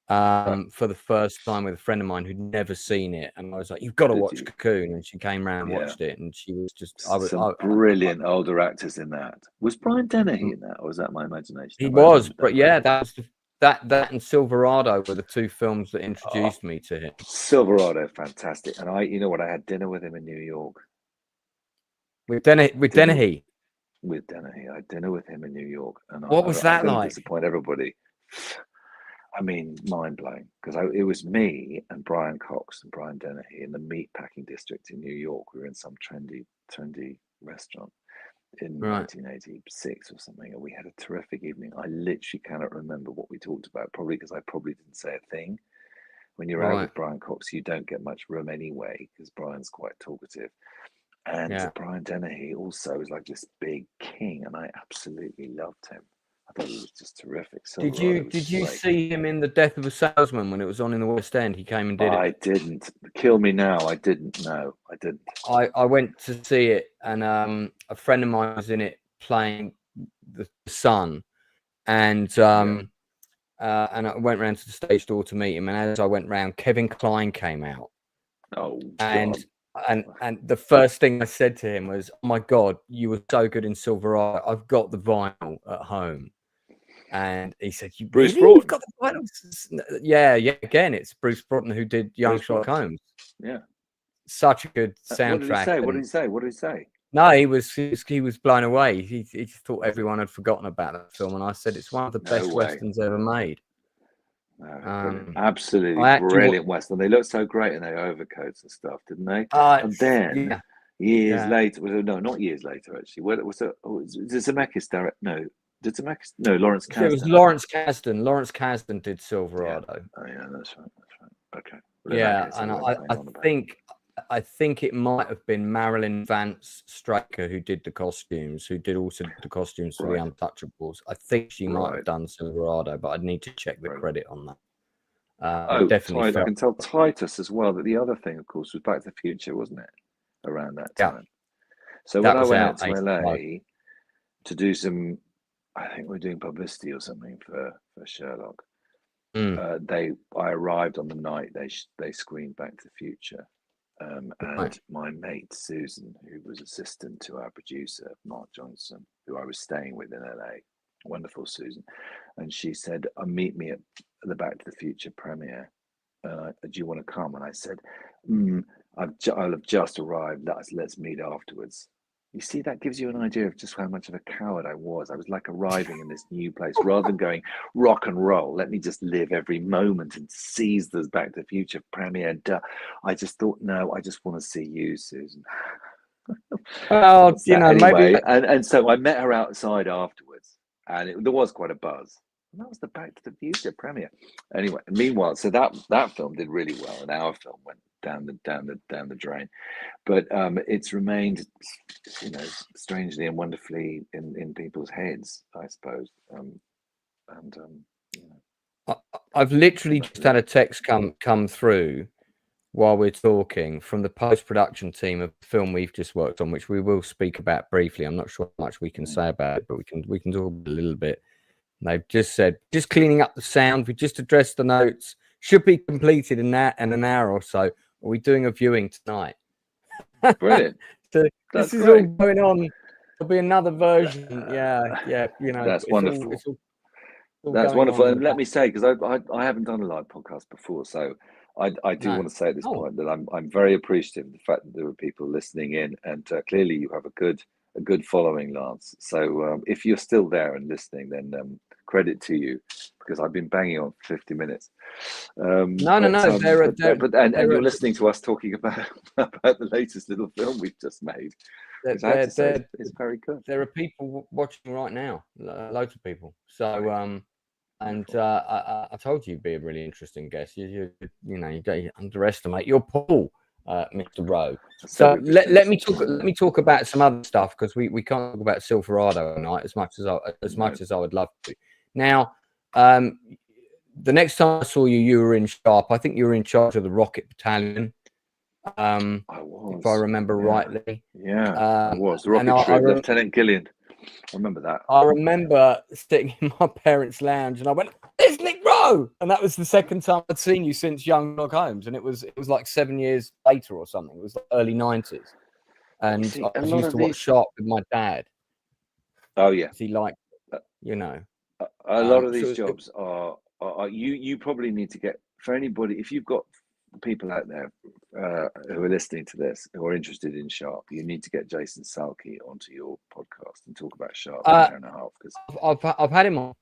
for the first time with a friend of mine who'd never seen it, and I was like, "You've got to Did watch you? Cocoon," and she came round and Yeah. watched it, and she was just, Some brilliant older actors in that. Was Brian Dennehy in that, or was that my imagination? He Have I was, remembered but that yeah, wrong? that and Silverado were the two films that introduced me to him. Silverado, fantastic. And you know what? I had dinner with him in New York. With Dennehy. With Dennehy, I had dinner with him in New York, and What was that I'm gonna like? disappoint everybody. I mean, mind blowing, because it was me and Brian Cox and Brian Dennehy in the meatpacking district in New York. We were in some trendy restaurant in Right. 1986 or something, and we had a terrific evening. I literally cannot remember what we talked about, probably because I probably didn't say a thing. When you're out Right. with Brian Cox, you don't get much room anyway, because Brian's quite talkative. And Yeah. Brian Dennehy also is like this big king, and I absolutely loved him. I thought he was just terrific. Did Silverado was you great. see him in The Death of a Salesman when it was on in the West End? He came and did I it. didn't. Kill me now. I didn't know. I didn't. I went to see it, and a friend of mine was in it playing the son, and I went round to the stage door to meet him. And as I went round, Kevin Kline came out, Oh, and God. and the first thing I said to him was, "Oh my God, you were so good in Silverado. I've got the vinyl at home." And he said, "You Bruce really? You've Broughton. got the vinyl?" Yeah. Again, it's Bruce Broughton who did Young Bruce Sherlock Broughton. Holmes. Yeah. Such a good soundtrack. What did he say? What and- did he say? What did he say? No, he was blown away. He just thought everyone had forgotten about that film, and I said it's one of the No best way. westerns ever made. Brilliant. Absolutely I actually brilliant Western. They looked so great in their overcoats and stuff, didn't they? And then years later, no, not years later actually. What was it? Oh, did Zemeckis direct? No, did Zemeckis? No, Lawrence Kasdan. It was Lawrence Kasdan. Lawrence Kasdan did Silverado. Yeah. Oh yeah, that's right. Okay. Well, yeah, and I think it might have been Marilyn Vance Straker who did the costumes, who did also the costumes for the Untouchables. I think she might have done Silverado, but I'd need to check the credit on that. Definitely. I can tell Titus as well that the other thing, of course, was Back to the Future, wasn't it? Around that time. So when I went out to LA to do some, I think we're doing publicity or something for Sherlock. I arrived on the night they screened Back to the Future. And my mate Susan, who was assistant to our producer Mark Johnson, who I was staying with in LA, wonderful Susan, and she said, "Meet me at the Back to the Future premiere. Do you want to come?" And I said, "I'll have just arrived. Let's meet afterwards." You see, that gives you an idea of just how much of a coward I was. I was like arriving in this new place rather than going rock and roll. Let me just live every moment and seize the Back to the Future premiere. I just thought, no, I just want to see you, Susan. Well, anyway, maybe. And so I met her outside afterwards, and there was quite a buzz. And that was the Back to the Future premiere. Anyway, meanwhile, so that film did really well, and our film went down the drain. But it's remained, strangely and wonderfully in people's heads, I suppose. I've literally just had a text come through while we're talking from the post-production team of the film we've just worked on, which we will speak about briefly. I'm not sure how much we can say about it, but we can talk a little bit. And they've just said, just cleaning up the sound. We just addressed the notes. Should be completed in an hour or so. Are we doing a viewing tonight? Brilliant. So this is all going on. There'll be another version. Yeah. That's wonderful. That's going wonderful. on in And the let back. me say, because I haven't done a live podcast before, so I do No. want to say at this Oh. point that I'm very appreciative of the fact that there are people listening in, and clearly you have a good following, Lance. So if you're still there and listening, then credit to you, because I've been banging on for 50 minutes. No. But you're listening to us talking about the latest little film we've just made. Which I have to say is very good. There are people watching right now, loads of people. So, and I told you you'd be a really interesting guest. You don't underestimate your pull, Mr. Rowe. So let me talk about some other stuff, because we can't talk about Silverado tonight as much as I would love to. Now, the next time I saw you, you were in Sharp. I think you were in charge of the Rocket Battalion. I was, if I remember rightly. Yeah, I was. The Rocket Troop, Lieutenant Gillian. I remember that. I remember sitting in my parents' lounge and I went, "It's Nick Rowe!" And that was the second time I'd seen you since young Sherlock Holmes. And it was like 7 years later or something. It was like early 90s. And I used to watch Sharp with my dad. Oh, yeah. He liked, a lot of these jobs are you probably need to get, for anybody, if you've got people out there who are listening to this who are interested in Sharp, you need to get Jason Salke onto your podcast and talk about Sharp for an hour and a half. Because I've had him on.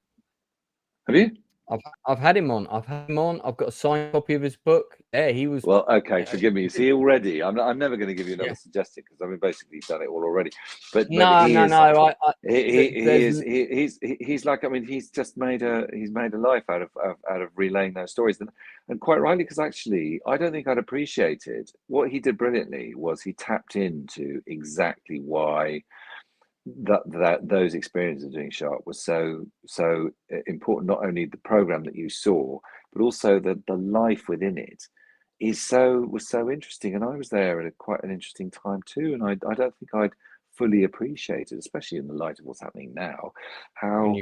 Have you? I've had him on. I've got a signed copy of his book. Yeah, he was. Well, okay, forgive me. See, already, I'm never going to give you another suggestion, because I've basically done it all already. But he's like, I mean, he's made a life out of relaying those stories, and quite rightly, because actually, I don't think I'd appreciated what he did brilliantly was he tapped into exactly why that those experiences of doing Sharp was so important. Not only the program that you saw, but also the life within it was so interesting. And I was there at quite an interesting time too. And I don't think I'd fully appreciated, especially in the light of what's happening now, how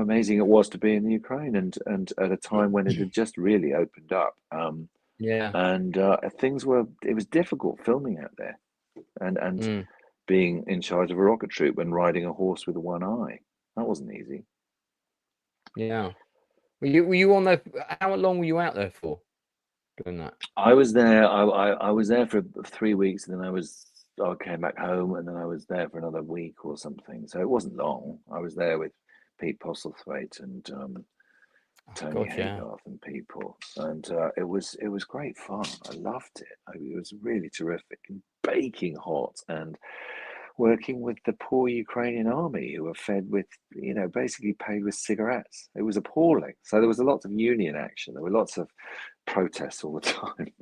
amazing it was to be in the Ukraine, and at a time when it had just really opened up. It was difficult filming out there, and being in charge of a rocket troop and riding a horse with one eye. That wasn't easy. Yeah. Were you on there? How long were you out there for doing that? I was there. I was there for 3 weeks, and then I came back home, and then I was there for another week or something. So it wasn't long. I was there with Pete Postlethwaite and Tony Haygarth and people, and it was great fun. I loved it. It was really terrific and baking hot, and working with the poor Ukrainian army who were fed with, basically paid with cigarettes. It was appalling. So there was a lot of union action. There were lots of protests all the time,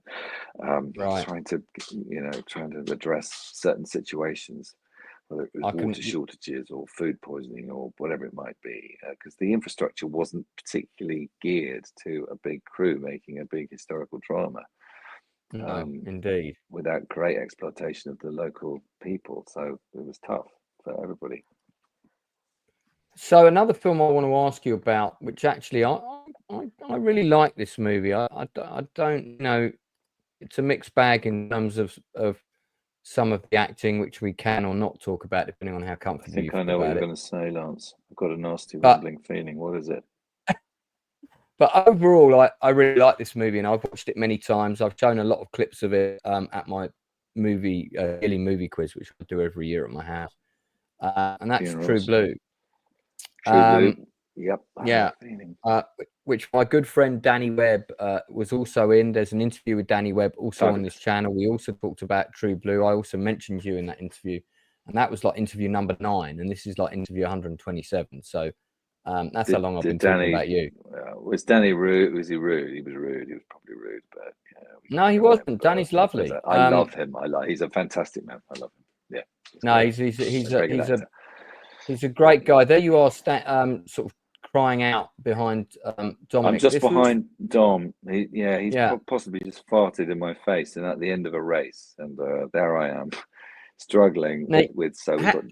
trying to address certain situations, whether it was water shortages or food poisoning or whatever it might be, because the infrastructure wasn't particularly geared to a big crew making a big historical drama. Indeed, without great exploitation of the local people. So it was tough for everybody. So another film I want to ask you about, which actually I really like this movie. I don't know, it's a mixed bag in terms of some of the acting, which we can or not talk about depending on how comfortable you feel. I know what you're going to say, Lance. I've got a nasty rumbling feeling. What is it? But overall, I really like this movie, and I've watched it many times. I've shown a lot of clips of it at my yearly movie quiz, which I do every year at my house, and that's True Blue. True Blue. Yep. Yeah. Which my good friend Danny Webb was also in. There's an interview with Danny Webb also on this channel. We also talked about True Blue. I also mentioned you in that interview, and that was like interview number 9, and this is like interview 127. So. That's how long I've been talking about you. Was Danny rude? Was he rude? He was rude. He was probably rude, but no, he wasn't. Danny's lovely. I love him. He's a fantastic man. I love him. Yeah. No, he's a great guy. There you are, sort of crying out behind Dominic. I'm just behind Dom. He's possibly just farted in my face, and at the end of a race, and there I am, struggling with. So we've got.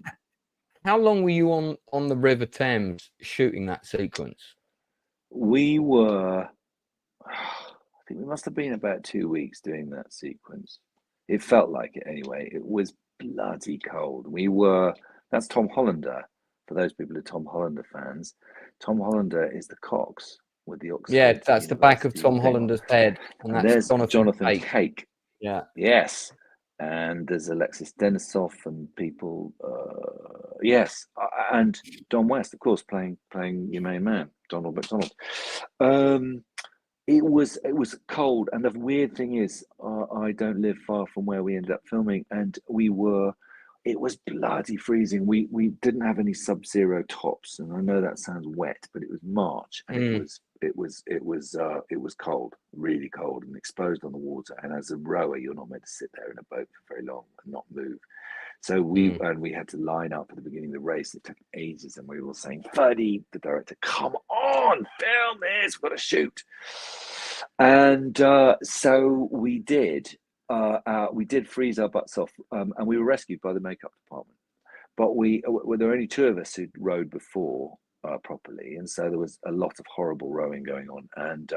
How long were you on the River Thames shooting that sequence? We were, I think we must have been about 2 weeks doing that sequence. It felt like it anyway. It was bloody cold. That's Tom Hollander for those people who are Tom Hollander fans, Tom Hollander is the Cox with the Oxford. Yeah, that's the back of University Tom thing. Hollander's head, and that's there's Jonathan Cake. Cake. Yeah. Yes. And there's Alexis Denisov and people. Yes, and Don West, of course, playing your main man, Donald McDonald. It was cold, and the weird thing is, I don't live far from where we ended up filming, and it was bloody freezing. We didn't have any sub-zero tops, and I know that sounds wet, but it was March, and it was cold, really cold, and exposed on the water. And as a rower, you're not meant to sit there in a boat for very long and not move. So we had to line up at the beginning of the race. It took ages, and we were all saying, "Buddy, the director, come on, film this. We've got to shoot." And so we did. We did freeze our butts off, and we were rescued by the makeup department. But there were only two of us who'd rowed before properly, and so there was a lot of horrible rowing going on. And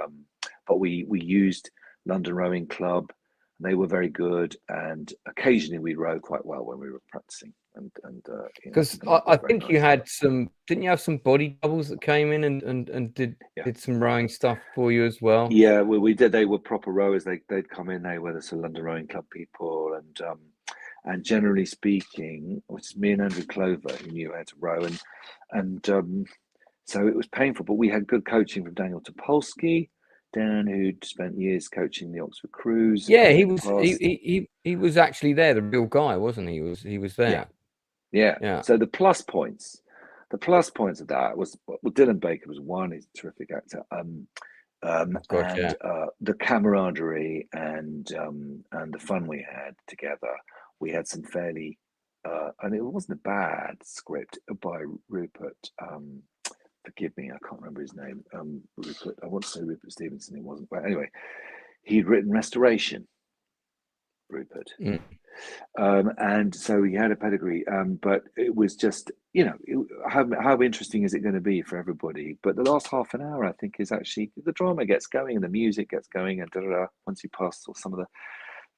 but we used London Rowing Club. They were very good, and occasionally we rowed quite well when we were practicing. And because I think you had didn't you have some body doubles that came in and did some rowing stuff for you as well? Yeah, we did. They were proper rowers. They'd come in. They were the London Rowing Club people, and generally speaking, which is me and Andrew Clover, who knew how to row, and so it was painful. But we had good coaching from Daniel Topolsky. Dan, who'd spent years coaching the Oxford Cruise. Yeah, he was actually there, the real guy, wasn't he? He was there. Yeah. So the plus points of that was, well, Dylan Baker was one. He's a terrific actor. The camaraderie and the fun we had together. We had some fairly, and it wasn't a bad script by Rupert. Forgive me, I can't remember his name. Rupert, I want to say Rupert Stevenson. He wasn't. But anyway, he'd written Restoration, Rupert. And so he had a pedigree. But it was just, how interesting is it going to be for everybody? But the last half an hour, I think, is actually the drama gets going and the music gets going, and once you pass some of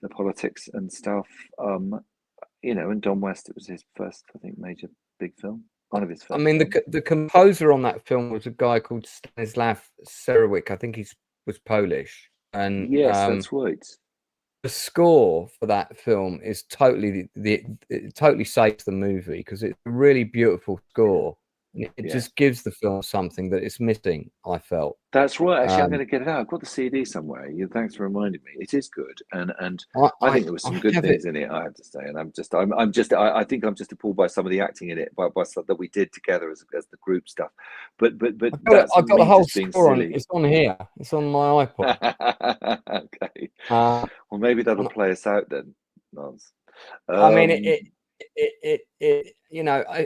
the politics and stuff, and Don West, it was his first, I think, major big film. One of his first. I mean, the composer on that film was a guy called Stanislav Serowik. I think he was Polish. And yes, that's right. The score for that film is totally it totally saves the movie, because it's a really beautiful score. It just gives the film something that it's missing, I felt. That's right. Actually, I'm going to get it out. I've got the CD somewhere. Thanks for reminding me. It is good, and I think there was some good things in it, I have to say. And I think I'm just appalled by some of the acting in it, by stuff that we did together as the group stuff. But I've got the whole score on. It's on here. It's on my iPod. Okay. Well, maybe that'll play us out then, Nance. I mean,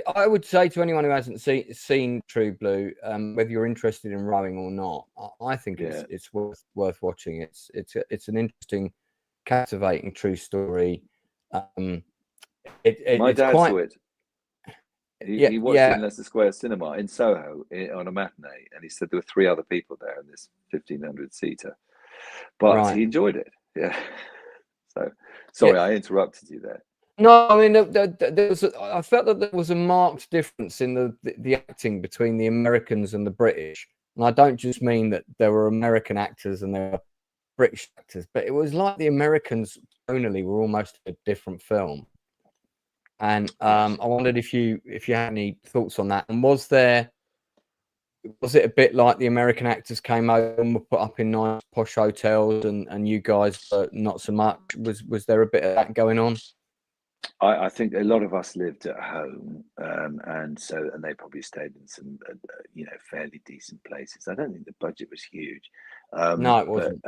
I would say to anyone who hasn't seen True Blue, whether you're interested in rowing or not, I think it's worth watching. It's an interesting, captivating true story. My dad saw it. He watched it in Leicester Square Cinema in Soho on a matinee, and he said there were 3 other people there in this 1,500 seater, but he enjoyed it. Yeah. So sorry, I interrupted you there. No, I mean, I felt that there was a marked difference in the acting between the Americans and the British. And I don't just mean that there were American actors and there were British actors, but it was like the Americans tonally were almost a different film. And I wondered if you had any thoughts on that. And was it a bit like the American actors came over and were put up in nice posh hotels, and you guys not so much? Was there a bit of that going on? I think a lot of us lived at home, and they probably stayed in some, fairly decent places. I don't think the budget was huge. No, it wasn't.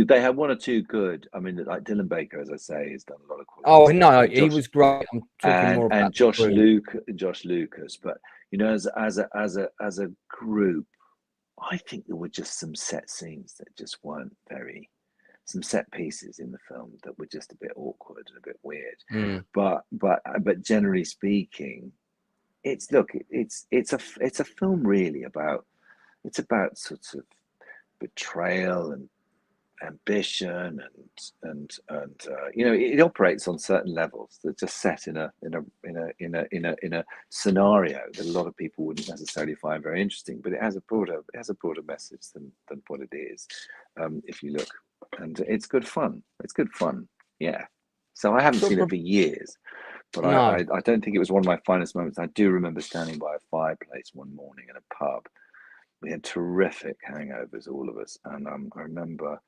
They had 1 or 2 good. I mean, like Dylan Baker, as I say, has done a lot of quality. Oh no, he was great. I'm talking more about Josh Lucas. But as a group, I think there were just some set scenes that just weren't very. Some set pieces in the film that were just a bit awkward and a bit weird. But generally speaking, it's a film really about sort of betrayal ambition and you know, it operates on certain levels that just set in a scenario that a lot of people wouldn't necessarily find very interesting, but it has a broader message than what it is, if you look, and it's good fun. Yeah. So I haven't seen it for years, but No. I don't think it was one of my finest moments. I do remember standing by a fireplace one morning in a pub. We had terrific hangovers, all of us, and I remember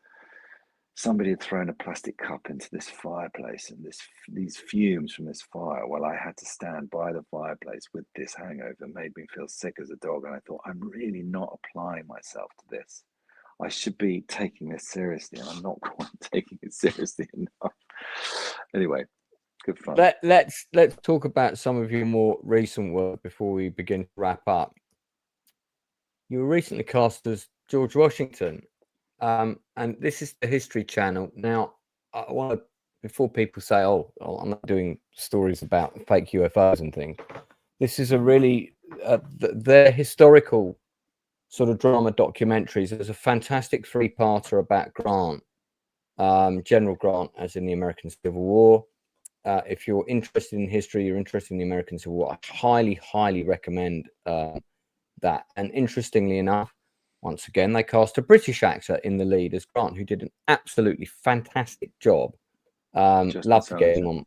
somebody had thrown a plastic cup into this fireplace, and these fumes from this fire, well, I had to stand by the fireplace with this hangover. It made me feel sick as a dog, and I thought, I'm really not applying myself to this. I should be taking this seriously, and I'm not quite taking it seriously enough. Anyway, good fun. Let's talk about some of your more recent work before we begin to wrap up. You were recently cast as George Washington, and this is the History Channel. Now, I want to, before people say, "Oh, I'm not doing stories about fake UFOs and things," this is a really their historical sort of drama documentaries. There's a fantastic 3-parter about Grant, General Grant, as in the American Civil War. If you're interested in history, you're interested in the American Civil War, I highly recommend that. And interestingly enough, once again, they cast a British actor in the lead as Grant, who did an absolutely fantastic job. Love to get him on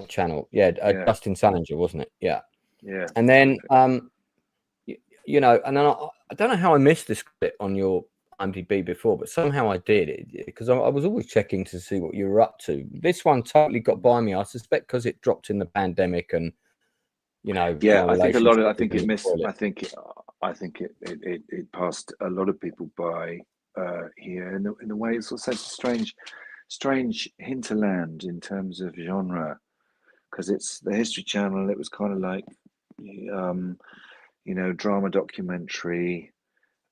the channel. Yeah, Justin Salinger, wasn't it? Yeah. And then, you know, and then I don't know how I missed this bit on your IMDb before, but somehow I did it because I was always checking to see what you were up to. This one totally got by me. I suspect because it dropped in the pandemic and, you know, I think a lot of, I think it missed, I think it passed a lot of people by here in a way. It's also such a strange hinterland in terms of genre, because it's the History Channel. It was kind of like, you know, drama documentary,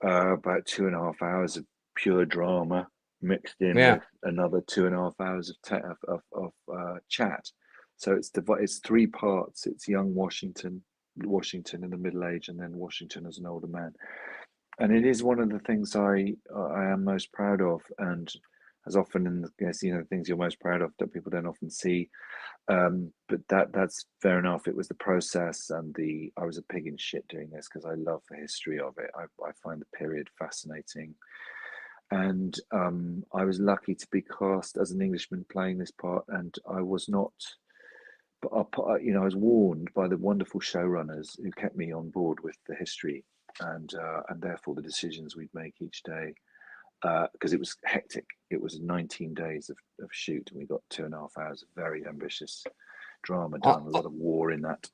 about 2.5 hours of pure drama mixed in with another 2.5 hours of chat. So it's 3 parts. It's young Washington in the middle age, and then Washington as an older man. And it is one of the things I am most proud of, and as often in the, you know, things you're most proud of that people don't often see. But that's fair enough. It was the process, and I was a pig in shit doing this because I love the history of it. I find the period fascinating. And I was lucky to be cast as an Englishman playing this part, and I was not, but you know, I was warned by the wonderful showrunners who kept me on board with the history, and therefore the decisions we'd make each day, because it was hectic. It was 19 days of shoot, and we got 2.5 hours of very ambitious drama done. A lot of war in that.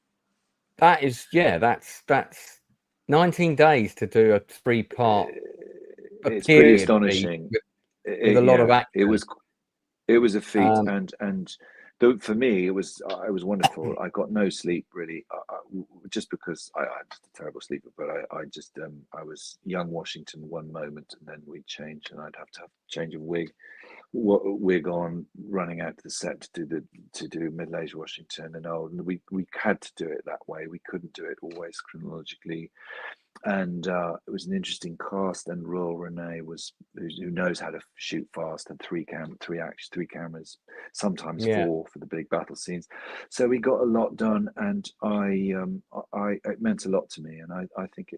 That is, that's 19 days to do a 3-part. It's pretty astonishing. With a lot of actors. It was a feat, and though for me it was wonderful. I got no sleep really, just because I'm just a terrible sleeper. But I was young Washington one moment, and then we'd change, and I'd have to change of wig on, running out to the set to do middle-aged Washington and old, and we had to do it that way. We couldn't do it always chronologically. And it was an interesting cast, and Rowe Renee who knows how to shoot fast, and 3 cameras, sometimes 4 for the big battle scenes. So we got a lot done, and it meant a lot to me, and I think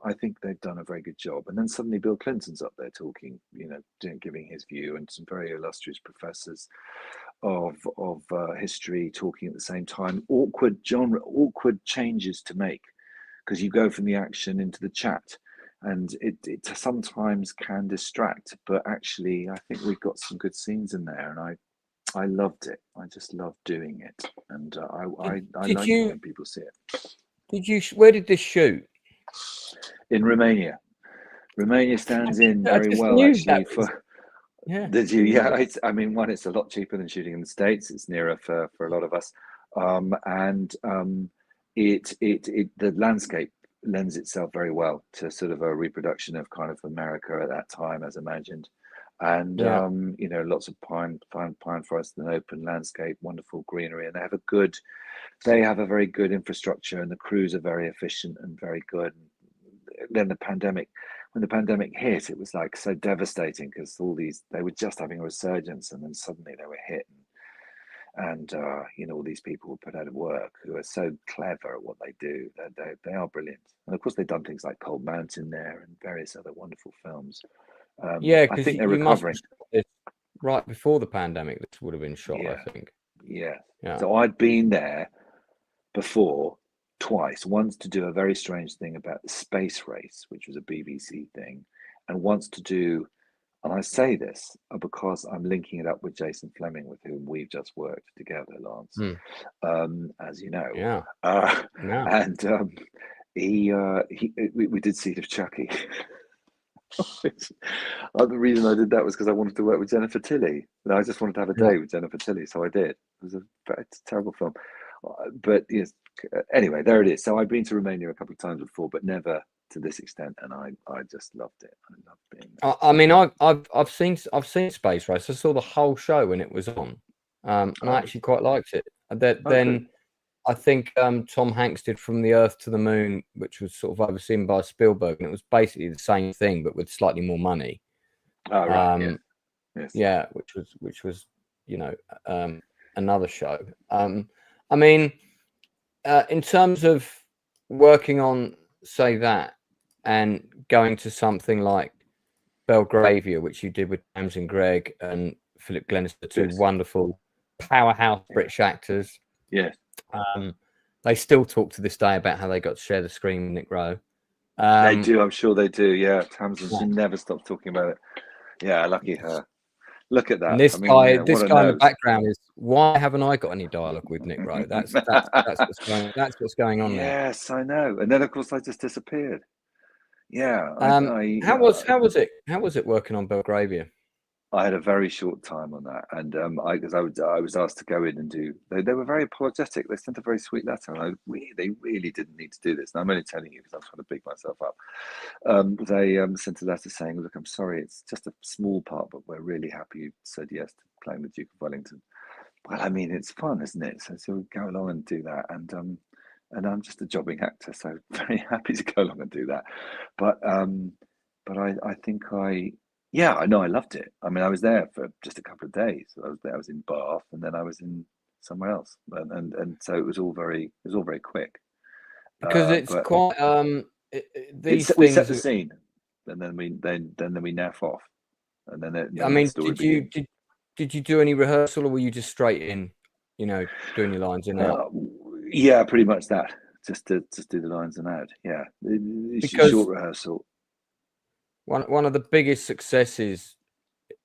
I think they've done a very good job. And then suddenly Bill Clinton's up there talking, you know, giving his view, and some very illustrious professors of history talking at the same time. Awkward changes to make, because you go from the action into the chat, and it sometimes can distract, but actually I think we've got some good scenes in there, and I loved it. I just loved doing it, and I like it when people see it. Where did this shoot? In Romania. Romania stands in very well, actually. Did you? Yeah, I mean, one, it's a lot cheaper than shooting in the States. It's nearer for a lot of us, the landscape lends itself very well to sort of a reproduction of kind of America at that time, as imagined. And you know, lots of pine forest and open landscape, wonderful greenery, and they have a very good infrastructure, and the crews are very efficient and very good. And then the pandemic, when the pandemic hit, it was like so devastating because they were just having a resurgence, and then suddenly they were hit, and all these people were put out of work who are so clever at what they do. They are brilliant, and of course they've done things like Cold Mountain there and various other wonderful films. Yeah, I because think they're you must recovering. have shot this right before the pandemic. This would have been shot, Yeah. I think. Yeah. Yeah. So I'd been there before twice. Once to do a very strange thing about the space race, which was a BBC thing, and once to do, and I say this because I'm linking it up with Jason Flemyng, with whom we've just worked together, Lance, as you know. Yeah. And we did Seed of Chucky. The reason I did that was because I wanted to work with Jennifer Tilly. I just wanted to have a day with Jennifer Tilly, so I did. It was it's a terrible film, but yes. Anyway, there it is. So I've been to Romania a couple of times before, but never to this extent, and I just loved it. I loved being there. I mean, I've seen Space Race. I saw the whole show when it was on, and I actually quite liked it. Then I think Tom Hanks did From the Earth to the Moon, which was sort of overseen by Spielberg, and it was basically the same thing but with slightly more money. Oh, right. Yes. Yeah, which was another show. I mean, in terms of working on, say, that and going to something like Belgravia, which you did with James and Greg and Philip Glenister, two wonderful powerhouse British actors. Yes. They still talk to this day about how they got to share the screen with Nick Rowe. They do, I'm sure they do. Yeah, Tamsin, she never stops talking about it. Yeah, lucky her. Look at that. And this guy in the background is, why haven't I got any dialogue with Nick Rowe? That's what's going on there. Yes, I know. And then of course I just disappeared. Yeah. How was it working on Belgravia? I had a very short time on that, and I was asked to go in and do. They were very apologetic. They sent a very sweet letter, and they really didn't need to do this. And I'm only telling you because I'm trying to big myself up. They sent a letter saying, "Look, I'm sorry, it's just a small part, but we're really happy you said yes to playing the Duke of Wellington." Well, I mean, it's fun, isn't it? So we go along and do that, and I'm just a jobbing actor, so very happy to go along and do that. But I think yeah, I know, I loved it. I mean, I was there for just a couple of days. I was in Bath, and then I was in somewhere else, and so it was all very quick. Because it's quite we set the scene, and then we naff off, and then I mean, did you do any rehearsal, or were you just straight in, doing your lines in out? Yeah, pretty much that. Just do the lines and out. Yeah, because short rehearsal. One of the biggest successes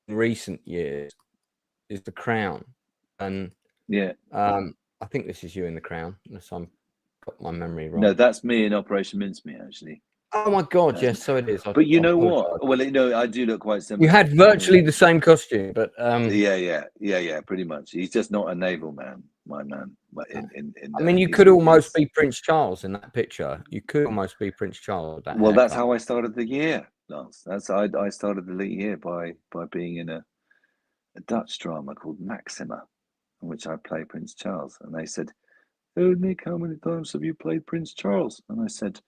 in recent years is The Crown, and I think this is you in The Crown, unless I'm got my memory wrong. No, that's me in Operation Mincemeat, actually. Oh my God, yes, so it is. But you know what? Well, I do look quite similar. You had virtually the same costume, but yeah, pretty much. He's just not a naval man, my man. I mean, you could almost be Prince Charles in that picture. You could almost be Prince Charles. Well, that's how I started the year, Lance. I started the year by being in a Dutch drama called Maxima, in which I play Prince Charles. And they said, "Oh, Nick, how many times have you played Prince Charles?" And I said,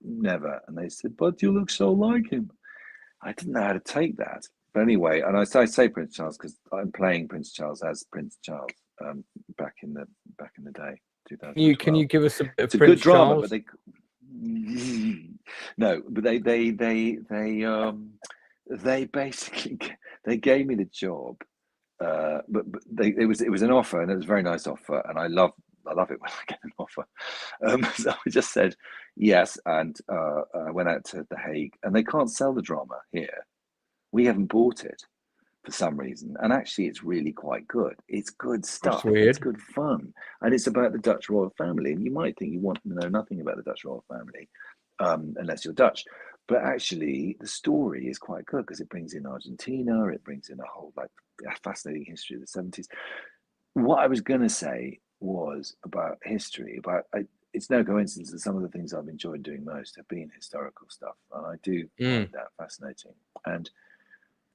"Never." And they said, "But you look so like him." I didn't know how to take that. But anyway, and I say Prince Charles because I'm playing Prince Charles as Prince Charles back in the day, 2012. Can you give us a bit of it's Prince a good drama, Charles? but they basically they gave me the job, but it was an offer, and it was a very nice offer, and I love it when I get an offer. So I just said yes, and I went out to The Hague, and they can't sell the drama here. We haven't bought it for some reason, and actually it's really quite good. It's good stuff. That's weird. It's good fun, and it's about the Dutch royal family. And you might think you want to know nothing about the Dutch royal family unless you're Dutch, but actually the story is quite good because it brings in Argentina, it brings in a whole fascinating history of the 70s. What I was going to say was about history. It's no coincidence that some of the things I've enjoyed doing most have been historical stuff, and I do find that fascinating.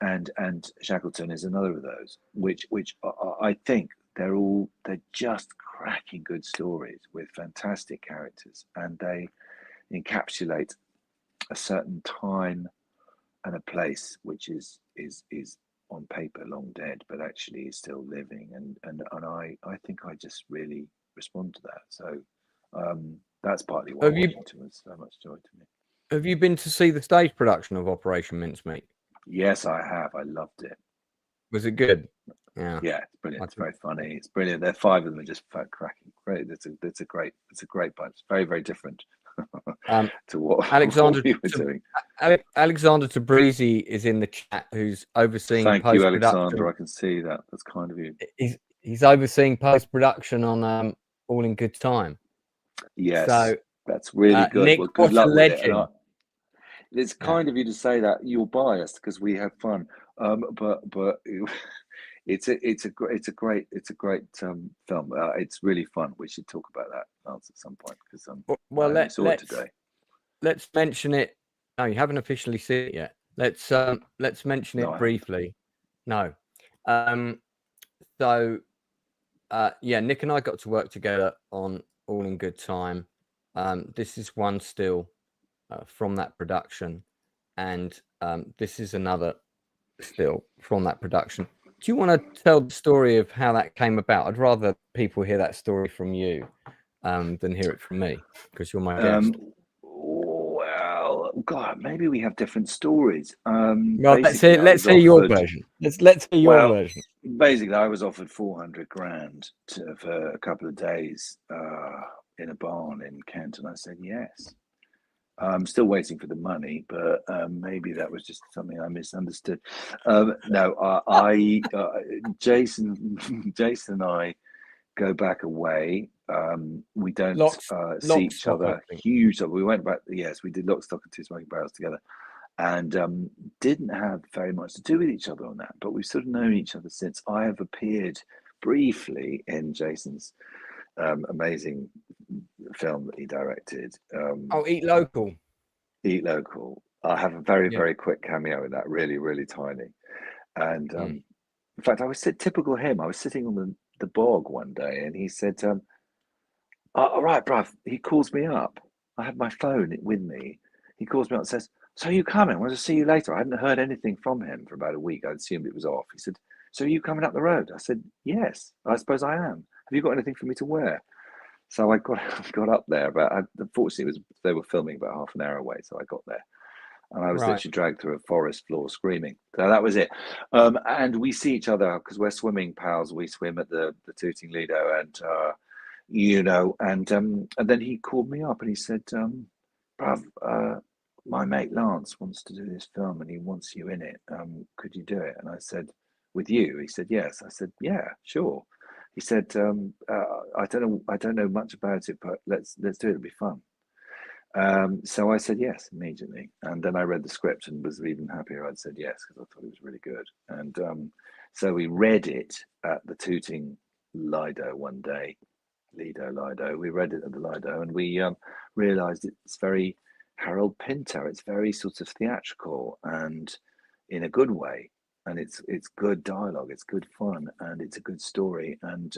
And Shackleton is another of those, which I think they're just cracking good stories with fantastic characters, and they encapsulate a certain time and a place which is on paper long dead, but actually is still living, and I think I just really respond to that. So that's partly why Washington was so much joy to me. Have you been to see the stage production of Operation Mincemeat? Yes, I have. I loved it. Was it good? Yeah, it's brilliant. It's very funny. It's brilliant. There, 5 of them are just cracking. Great. It's a great bunch. It's very, very different to what we were doing. Alexander Tabrizi is in the chat, who's overseeing Thank you, post-production. Alexander. I can see that. That's kind of you. He's overseeing post-production on All in Good Time. Yes, so that's really good. Nick, well, good luck with it. It's kind of you to say that. You're biased because we have fun, but it's a great film. It's really fun. We should talk about that, Lance, at some point because I saw it today. Let's mention it. No, you haven't officially seen it yet. Let's mention it briefly. No. Nick and I got to work together on All in Good Time. This is one still from that production, and this is another still from that production. Do you want to tell the story of how that came about? I'd rather people hear that story from you than hear it from me, because you're my guest. Well, God, maybe we have different stories. Well, let's hear your version. Let's hear your version. Basically, I was offered $400,000 for a couple of days in a barn in Kent, and I said yes. I'm still waiting for the money, but maybe that was just something I misunderstood. Jason and I go back away. We don't see each other huge. We went back. Yes, we did Lock, Stock and Two Smoking Barrels together, and didn't have very much to do with each other on that. But we've sort of known each other since. I have appeared briefly in Jason's amazing film that he directed. Eat Local. Eat Local. I have a very, very quick cameo in that, really, really tiny. And in fact, I was typical him. I was sitting on the bog one day, and he said, all right, bruv. He calls me up. I had my phone with me. He calls me up and says, so are you coming? I want to see you later. I hadn't heard anything from him for about a week. I'd assumed it was off. He said, so are you coming up the road? I said, yes, I suppose I am. Have you got anything for me to wear? So I got up there, but unfortunately they were filming about half an hour away. So I got there, and I was literally dragged through a forest floor screaming. So that was it. And we see each other because we're swimming pals. We swim at the Tooting Lido, and and then he called me up and he said, bruv, my mate Lance wants to do this film and he wants you in it. Could you do it? And I said, with you? He said, yes. I said, yeah, sure. He said, I don't know much about it, but let's do it. It'll be fun. So I said yes immediately, and then I read the script and was even happier I'd said yes, because I thought it was really good. And so we read it at the Tooting Lido one day. Lido. We read it at the Lido, and we realised it's very Harold Pinter. It's very sort of theatrical and in a good way. And it's good dialogue, it's good fun, and it's a good story, and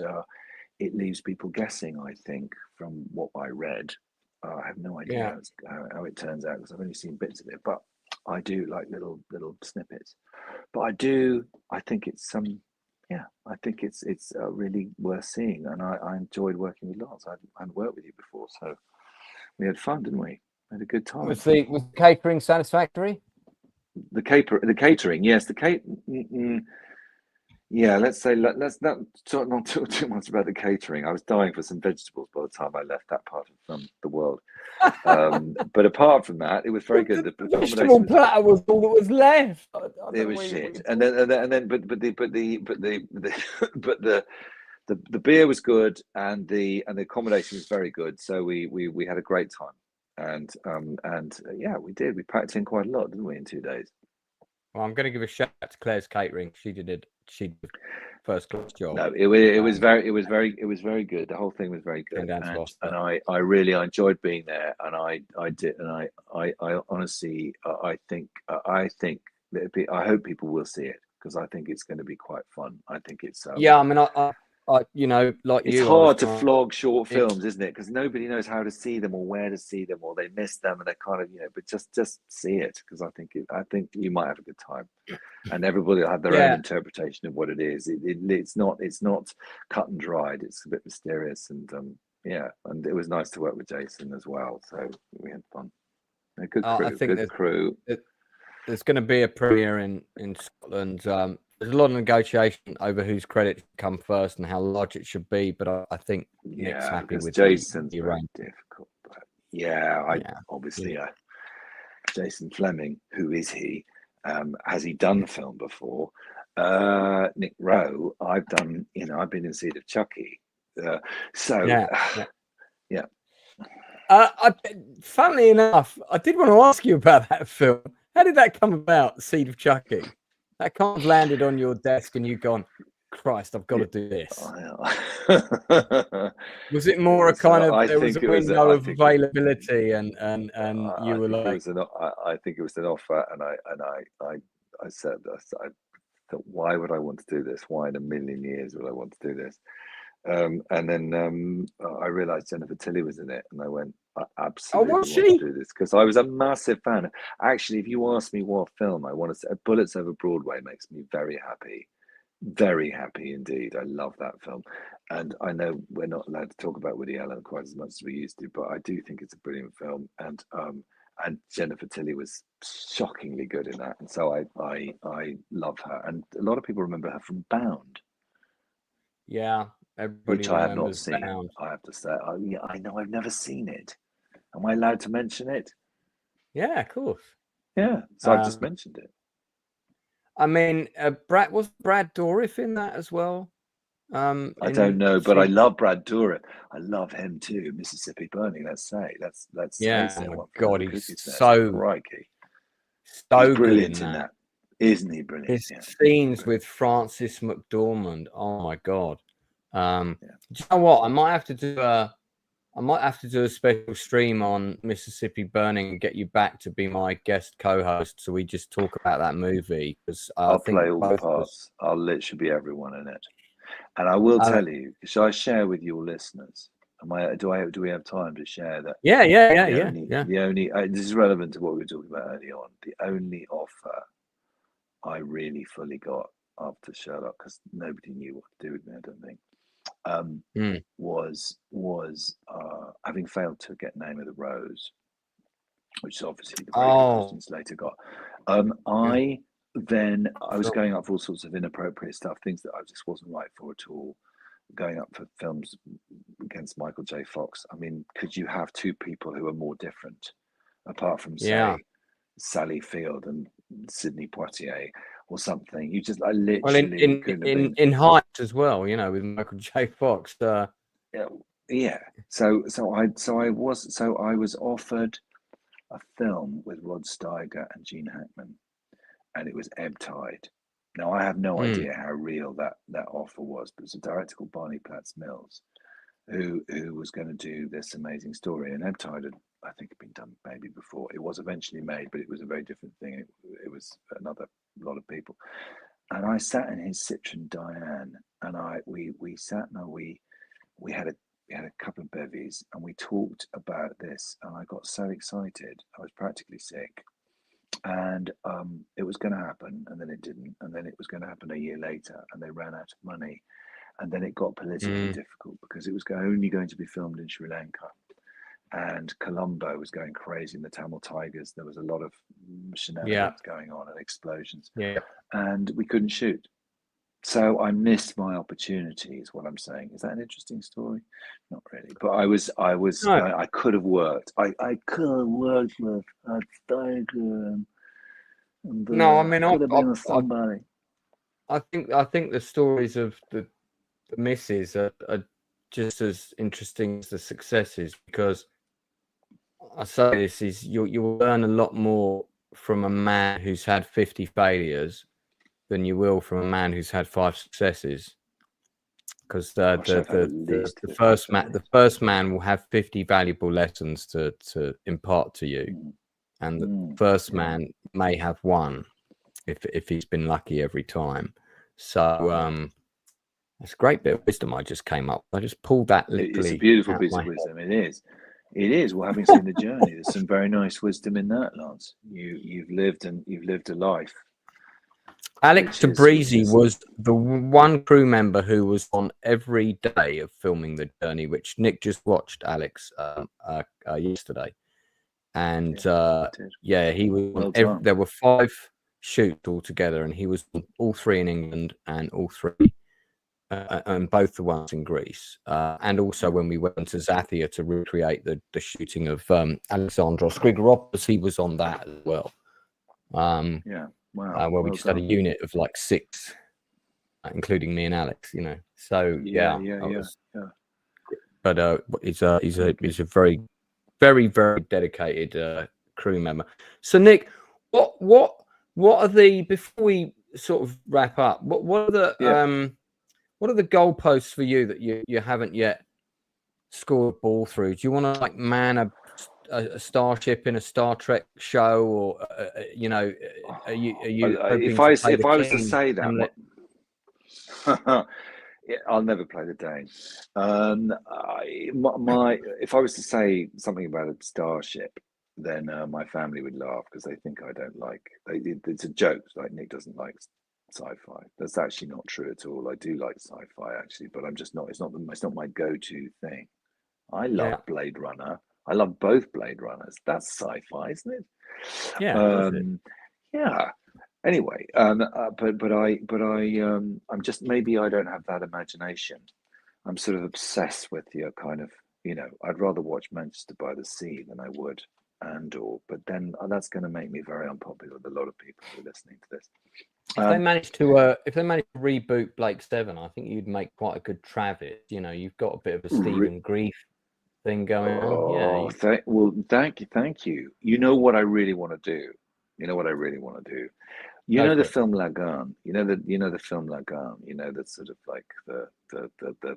it leaves people guessing, I think, from what I read. I have no idea how it turns out, because I've only seen bits of it, but I do like little snippets. But I think it's I think it's really worth seeing, and I enjoyed working with Lance. I hadn't worked with you before, so we had fun, didn't we? We had a good time. Was the catering satisfactory? The catering, yes. Let's not talk too much about the catering. I was dying for some vegetables by the time I left that part of the world. But apart from that, it was very good. The vegetable platter was all that was left. It was shit. And then, but the beer was good, and the accommodation was very good. So we had a great time. And we did. We packed in quite a lot, didn't we, in 2 days? Well, I'm going to give a shout out to Claire's Catering. She did first class job. No, it was very good. The whole thing was very good, and I really enjoyed being there. And I did, and I honestly I think I hope people will see it, because I think it's going to be quite fun. I think it's I mean, you know, like It's you, hard to flog short films, isn't it? Because nobody knows how to see them or where to see them, or they miss them, and they kind of, but just see it, because I think you might have a good time, and everybody will have their own interpretation of what it is. It's not cut and dried. It's a bit mysterious, and and it was nice to work with Jason as well. So we had fun. A good crew. I think good crew. There's going to be a premiere in Scotland. There's a lot of negotiation over whose credit should come first and how large it should be, but I think Nick's happy with Jason's the very difficult. But obviously Jason Flemyng, who is he? Has he done film before? Nick Rowe, I've been in Seed of Chucky. Funnily enough, I did want to ask you about that film. How did that come about, Seed of Chucky? That kind of landed on your desk and you've gone, Christ, I've got to do this. Was it more a kind of, there was a window of availability and you were like... I think it was an offer, and I said, I thought, why would I want to do this? Why in a million years would I want to do this? And then I realised Jennifer Tilly was in it, and I went, I absolutely want to do this, because I was a massive fan. Actually, if you ask me what film I want to say, Bullets Over Broadway makes me very happy indeed. I love that film, and I know we're not allowed to talk about Woody Allen quite as much as we used to, but I do think it's a brilliant film, and Jennifer Tilly was shockingly good in that, and so I love her, and a lot of people remember her from Bound. Yeah. Everybody which I have not seen. Bound. I have to say, I know I've never seen it. Am I allowed to mention it? Yeah, of course. Yeah, so I've just mentioned it. I mean, was Brad Dourif in that as well? I don't know, but I love Brad Dourif. I love him too. Mississippi Burning. Let's say. Let's. Yeah. Say Oh God, he's crikey. So brilliant good in that. Isn't he brilliant? His scenes with Francis McDormand. Oh my God. Do you know what? I might have to do a special stream on Mississippi Burning and get you back to be my guest co-host, so we just talk about that movie, because I'll play all the parts. I'll literally be everyone in it, and I will tell you. Shall I share with your listeners? Do we have time to share that? Yeah. The only this is relevant to what we were talking about earlier on. The only offer I really fully got after Sherlock, because nobody knew what to do with me, I don't think. Was having failed to get Name of the Rose, which is obviously the Christian Slater got. I was going up for all sorts of inappropriate stuff, things that I just wasn't right for at all. Going up for films against Michael J. Fox. I mean, could you have two people who are more different, apart from say Sally Field and Sidney Poitier? Or something. You just, I literally in Heights as well, with Michael J. Fox. Yeah. So I was offered a film with Rod Steiger and Gene Hackman, and it was Ebb Tide. Now I have no idea how real that offer was, but it was a director called Barney Platts Mills, who was going to do this amazing story. And Ebb Tide had, I think, been done maybe before. It was eventually made, but it was a very different thing. It was another lot of people. And I sat in his Citroen Diane, and we sat and we had a couple of bevies, and we talked about this, and I got so excited. I was practically sick. And it was going to happen, and then it didn't, and then it was going to happen a year later, and they ran out of money. And then it got politically difficult, because it was only going to be filmed in Sri Lanka. And Colombo was going crazy in the Tamil Tigers. There was a lot of shenanigans going on and explosions. Yeah. And we couldn't shoot. So I missed my opportunity, is what I'm saying. Is that an interesting story? Not really. But I could have worked. I could have worked with Steiger. No, I mean, could have been somebody. I think the stories of the misses are just as interesting as the successes, because I say this is you'll learn a lot more from a man who's had 50 failures than you will from a man who's had 5 successes, because the first man will have 50 valuable lessons to impart to you, and the first man may have 1 if he's been lucky every time. So That's a great bit of wisdom I just came up. I just pulled that literally. It's a beautiful out piece my of head. wisdom. It is. It is. Well, having seen the journey, there's some very nice wisdom in that, Lance. You've lived a life. Alex which is- Tabrizi was the one crew member who was on every day of filming the journey, which Nick just watched, Alex, yesterday. And Yeah, he was Well on done. there were 5 shoots altogether, and he was on all 3 in England and all 3 and both the ones in Greece, and also when we went to Zathia to recreate the shooting of Alexandros Grigoropoulos, he was on that as well. Yeah, wow. Where we well just had a done. unit of like 6, including me and Alex, you know. So Yeah. But he's a very, very, very dedicated crew member. So Nick, what are the, before we sort of wrap up, what are the goalposts for you that you haven't yet scored a ball through? Do you want to like man a starship in a Star Trek show, or you know, are you if I was to say that, I'll never play the Dane. If I was to say something about a starship, then my family would laugh because they think I don't like. It's a joke. Like Nick doesn't like sci-fi. That's actually not true at all. I do like sci-fi actually, but I'm just not. It's not my go-to thing. I love Blade Runner. I love both Blade Runners. That's sci-fi, isn't it? Yeah. Yeah. Anyway, I'm just, maybe I don't have that imagination. I'm sort of obsessed with your kind of, you know, I'd rather watch Manchester by the Sea than I would Andor, but then that's going to make me very unpopular with a lot of people who are listening to this. If they managed to reboot Blake 7, I think you'd make quite a good Travis. You know, you've got a bit of a Stephen Grief thing going on. Yeah. Thank you. You know what I really want to do? You know the film Lagan. You know the film Lagan. You know, that's sort of like the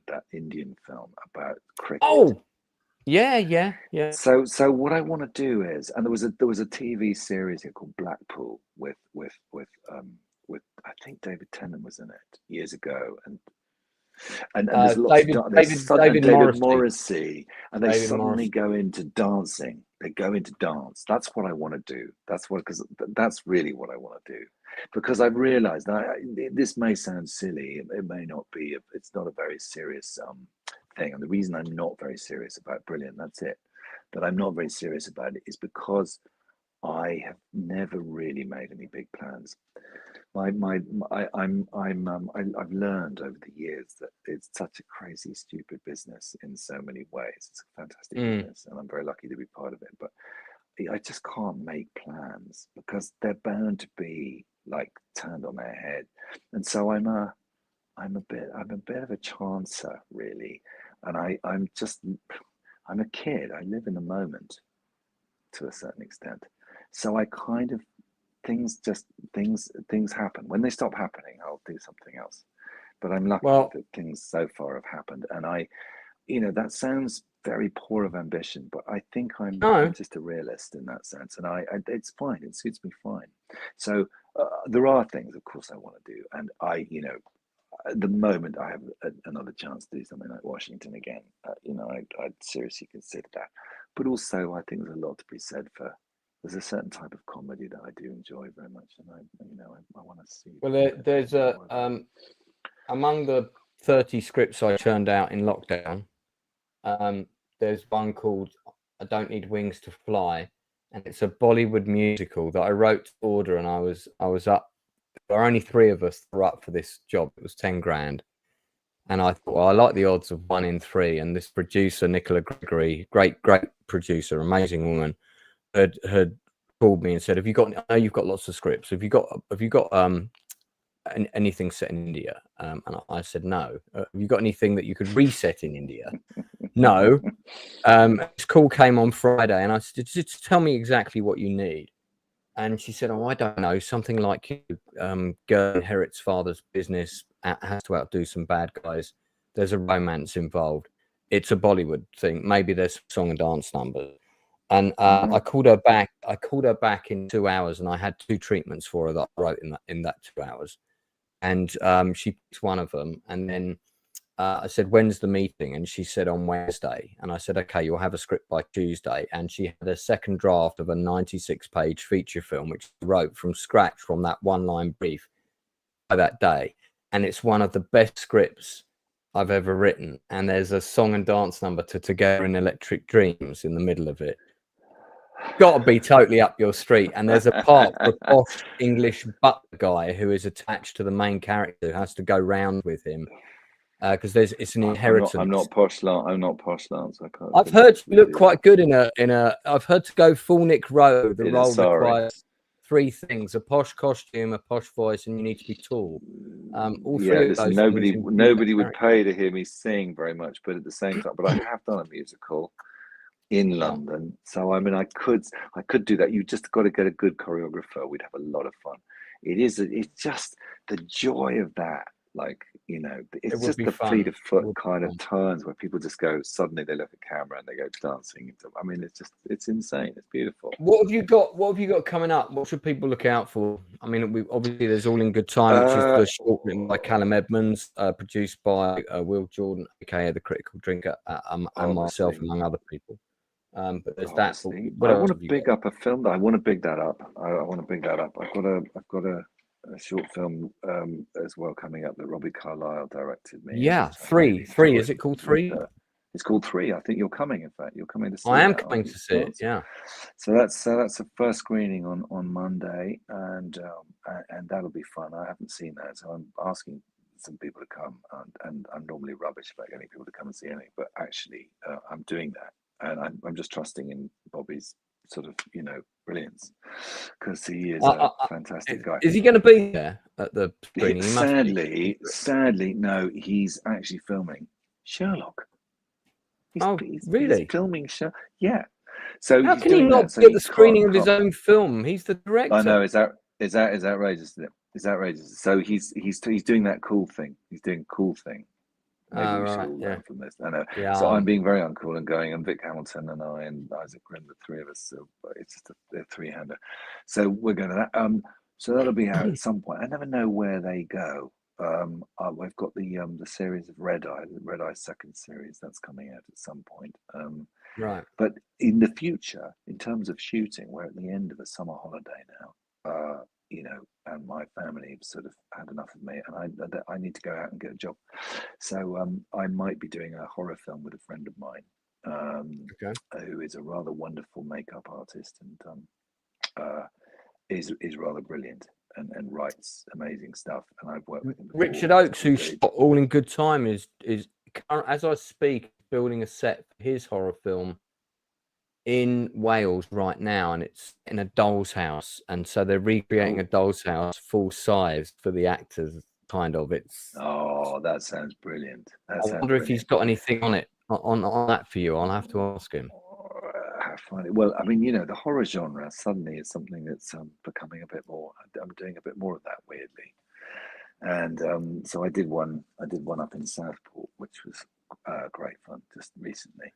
that Indian film about cricket. Oh, yeah. So what I want to do is, and there was a TV series here called Blackpool with I think David Tennant was in it years ago, and there's lots David Morrissey, and they suddenly go into dancing. They go into dance. That's what I want to do. Because that's really what I want to do. Because I've realised this may sound silly. It may not be. It's not a very serious thing. And the reason I'm not very serious about Brilliant, that's it. That I'm not very serious about it is because I have never really made any big plans. I've learned over the years that it's such a crazy, stupid business in so many ways. It's a fantastic business, and I'm very lucky to be part of it. But I just can't make plans because they're bound to be like turned on their head. And so I'm a bit of a chancer, really. And I'm a kid. I live in the moment to a certain extent. So I kind of things happen. When they stop happening, I'll do something else. But I'm lucky that things so far have happened. And that sounds very poor of ambition, but I think I'm just a realist in that sense. And it's fine. It suits me fine. So there are things, of course, I want to do. And at the moment I have another chance to do something like Washington again. I'd seriously consider that. But also, I think there's a lot to be said for. There's a certain type of comedy that I do enjoy very much, and I want to see. Well, there's among the 30 scripts I churned out in lockdown, there's one called "I Don't Need Wings to Fly," and it's a Bollywood musical that I wrote to order, and I was up. There were only 3 of us that were up for this job. It was 10 grand, and I thought, well, I like the odds of 1 in 3. And this producer, Nicola Gregory, great producer, amazing woman, had called me and said, "Have you got? I know you've got lots of scripts. Have you got anything set in India?" And I said, "No." "Have you got anything that you could reset in India?" "No." This call came on Friday, and I said, "Just tell me exactly what you need." And she said, "Oh, I don't know, something like girl inherits father's business, has to outdo some bad guys. There's a romance involved. It's a Bollywood thing. Maybe there's some song and dance numbers." And I called her back. I called her back in 2 hours, and I had 2 treatments for her that I wrote in that 2 hours. And she picked one of them, and then I said, when's the meeting? And she said, on Wednesday. And I said, okay, you'll have a script by Tuesday. And she had a second draft of a 96-page feature film, which she wrote from scratch from that one-line brief by that day. And it's one of the best scripts I've ever written. And there's a song and dance number to Together in Electric Dreams in the middle of it. Got to be totally up your street. And there's a part for a posh English butler guy who is attached to the main character, who has to go round with him. Because it's an inheritance. I'm not posh, Lance. I can't. I've heard you look quite good in a. I've heard to go full Nick Rowe. The role requires 3 things: a posh costume, a posh voice, and you need to be tall. All 3 of those. Nobody would pay to hear me sing very much, but at the same time, but I have done a musical in London, so I mean, I could do that. You just got to get a good choreographer. We'd have a lot of fun. It's just the joy of that. Like, you know, it's just the fleet of foot kind of turns where people just go, suddenly they look at camera and they go dancing. I mean, it's insane. It's beautiful. What have you got coming up? What should people look out for? I mean, obviously there's All in Good Time, which is the short written by Callum Edwards, produced by Wil Johnson, aka The Critical Drinker, and myself, among other people. But there's that. I want to big up a film. I want to big that up. I've got a short film as well coming up that Robbie Carlyle directed me. Yeah, three. Is it called 3? It's called 3. I think you're coming. In fact, you're coming to see. I am coming to see it. Yeah. So that's the first screening on Monday, and that'll be fun. I haven't seen that, so I'm asking some people to come, and I'm normally rubbish about getting people to come and see anything, but actually I'm doing that, and I'm just trusting in Bobby's sort of, you know, brilliance, because he is a fantastic guy. Is he going to be there at the screening? Sadly, no. He's actually filming Sherlock. He's really? Filming Sherlock. Yeah. So how can he not be at the screening of his own film? He's the director. I know. Is outrageous? Isn't it? It's outrageous. So he's doing that cool thing. He's doing a cool thing. Maybe we should all learn from this. I know. Yeah. So I'm being very uncool and going, and Vic Hamilton and I and Isaac Grimm, the 3 of us. So it's just a 3-hander. So we're going to that. So that'll be out at some point. I never know where they go. We've got the series of Red Eye, the Red Eye second series that's coming out at some point. Right. But in the future, in terms of shooting, we're at the end of a summer holiday now. You know, and my family have sort of had enough of me, and I need to go out and get a job. So I might be doing a horror film with a friend of mine, who is a rather wonderful makeup artist and is rather brilliant and writes amazing stuff. And I've worked with him before. Richard Oakes, who shot All in Good Time, is as I speak building a set for his horror film in Wales right now, and it's in a doll's house, and so they're recreating a doll's house full size for the actors. Kind of. That sounds brilliant. I wonder if he's got anything on it on that for you. I'll have to ask him. Funny. Well, I mean, you know, the horror genre suddenly is something that's becoming a bit more. I'm doing a bit more of that, weirdly, and so I did one up in Southport, which was great fun just recently.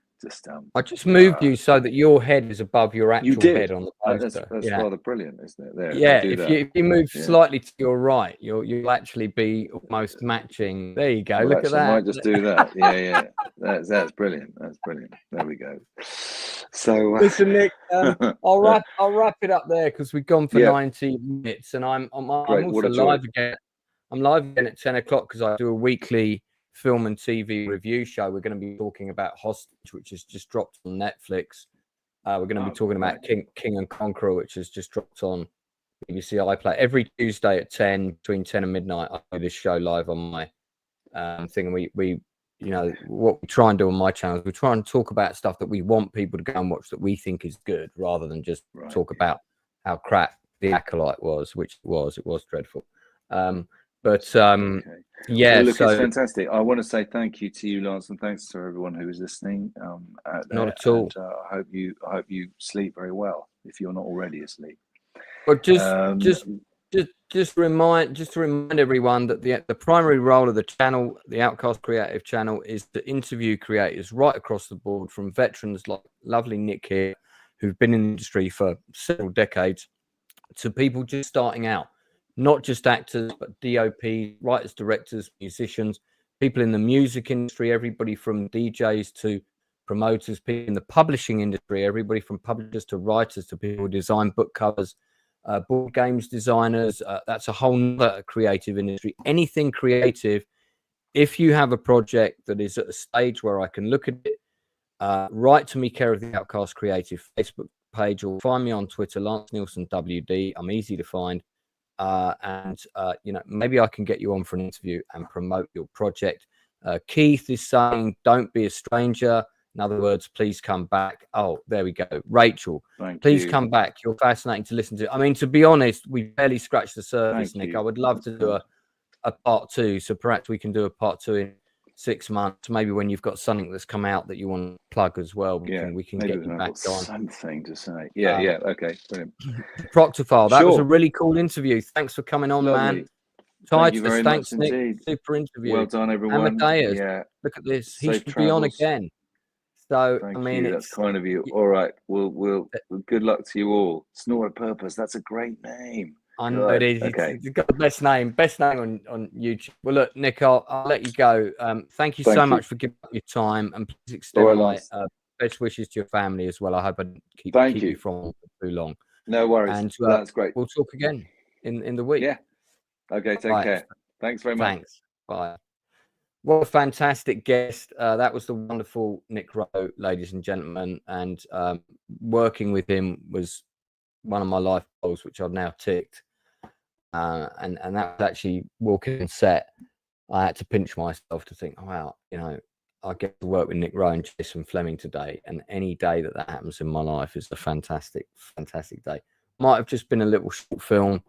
I just moved you so that your head is above your actual head on the poster. That's rather brilliant, isn't it? There, yeah, if you move slightly to your right, you'll actually be almost matching. There you go. Well, look at that. I might just do that. Yeah. That's brilliant. That's brilliant. There we go. So listen, Nick, I'll wrap it up there because we've gone for 90 minutes, and I'm also live again. I'm live again at 10 o'clock because I do a weekly film and TV review show. We're going to be talking about Hostage, which has just dropped on Netflix. We're going to be talking about King and Conqueror, which has just dropped on BBC iPlayer. Every Tuesday at 10, between 10 and midnight, I do this show live on my thing. And we, you know, what we try and do on my channel is we try and talk about stuff that we want people to go and watch that we think is good, rather than just talk about how crap The Acolyte was, which it was dreadful. Yeah, look, it's fantastic. I want to say thank you to you, Lance, and thanks to everyone who is listening out there. Not at all. And, I hope you sleep very well if you're not already asleep. But just to remind everyone that the primary role of the channel, the Outcast Creative Channel, is to interview creators right across the board, from veterans like lovely Nick here, who've been in the industry for several decades, to people just starting out. Not just actors, but DOPs, writers, directors, musicians, people in the music industry, everybody from DJs to promoters, people in the publishing industry, everybody from publishers to writers to people who design book covers, board games designers. That's a whole nother creative industry. Anything creative. If you have a project that is at a stage where I can look at it, write to me, care of the Outcast Creative Facebook page, or find me on Twitter, Lance Nielsen WD. I'm easy to find. And maybe I can get you on for an interview and promote your project. Keith is saying, don't be a stranger. In other words, please come back. Oh, there we go. Rachel, please come back. You're fascinating to listen to. I mean, to be honest, we barely scratched the surface, Nick. I would love to do a part 2. So perhaps we can do a part 2 in 6 months, maybe when you've got something that's come out that you want to plug as well. We can get you back on. Something to say. Yeah. Okay. Brilliant. Proctofile, that was a really cool interview. Thanks for coming on, man. Titus, thanks, Nick. Indeed. Super interview. Well done, everyone. Amadeus, yeah. Look at this. Safe He should travels. be on again. So Thank I mean, you. That's kind of you. All right. We'll good luck to you all. Snore at Purpose. That's a great name. I know it is. Okay. It's got the best name on YouTube. Well, look, Nick, I'll let you go. Thank you so much for giving up your time, and please extend my best wishes to your family as well. I hope I didn't keep you from too long. No worries. And that's great. We'll talk again in the week. Yeah. Okay. Take care. Thanks very much. Thanks. Bye. What a fantastic guest. That was the wonderful Nick Rowe, ladies and gentlemen. And working with him was one of my life goals, which I've now ticked. And that was actually walking on set. I had to pinch myself to think, oh, wow, I get to work with Nick Rowe and Jason Flemyng today. And any day that happens in my life is a fantastic, fantastic day. Might have just been a little short film.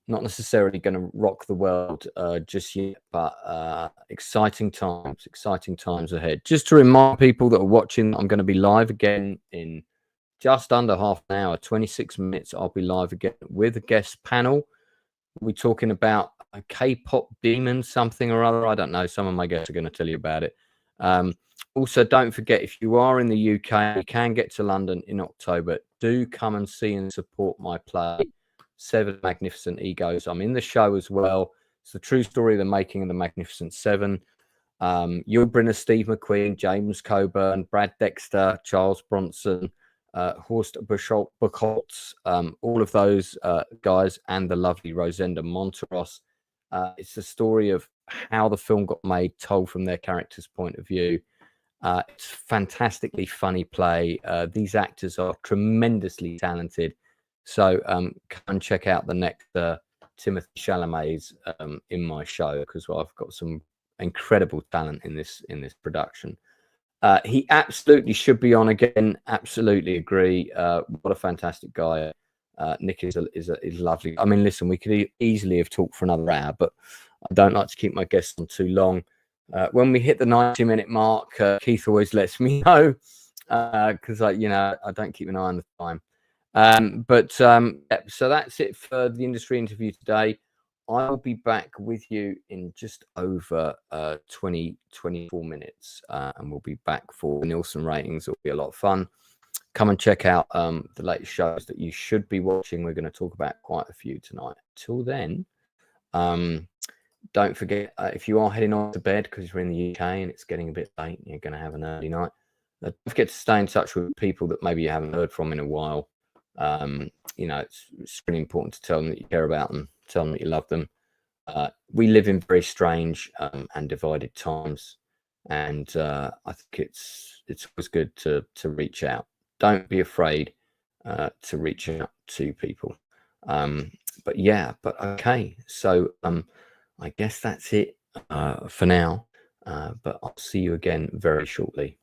Not necessarily going to rock the world just yet, but exciting times ahead. Just to remind people that are watching, I'm going to be live again in just under half an hour, 26 minutes. I'll be live again with a guest panel. We're talking about a K-pop demon, something or other. I don't know. Some of my guests are going to tell you about it. Also, don't forget, if you are in the UK, you can get to London in October. Do come and see and support my play, 7 Magnificent Egos. I'm in the show as well. It's the true story of the making of the Magnificent Seven. Yul Brynner, Steve McQueen, James Coburn, Brad Dexter, Charles Bronson, Horst Buchholz, all of those guys, and the lovely Rosenda Monteros. It's the story of how the film got made, told from their character's point of view. It's fantastically funny play. These actors are tremendously talented. So come and check out the next Timothée Chalamet's in my show, because I've got some incredible talent in this production. He absolutely should be on again. Absolutely agree. What a fantastic guy. Nick is lovely. I mean, listen, we could easily have talked for another hour, but I don't like to keep my guests on too long. When we hit the 90-minute mark, Keith always lets me know, because I don't keep an eye on the time. So that's it for the industry interview today. I'll be back with you in just over 24 minutes, and we'll be back for the Nielsen ratings. It'll be a lot of fun. Come and check out the latest shows that you should be watching. We're going to talk about quite a few tonight. Till then, don't forget, if you are heading on to bed because you're in the UK and it's getting a bit late, you're going to have an early night. Don't forget to stay in touch with people that maybe you haven't heard from in a while. It's really important to tell them that you care about them, tell them that you love them. We live in very strange and divided times, and I think it's always good to reach out. Don't be afraid to reach out to people. Okay, so I guess that's it for now, but I'll see you again very shortly.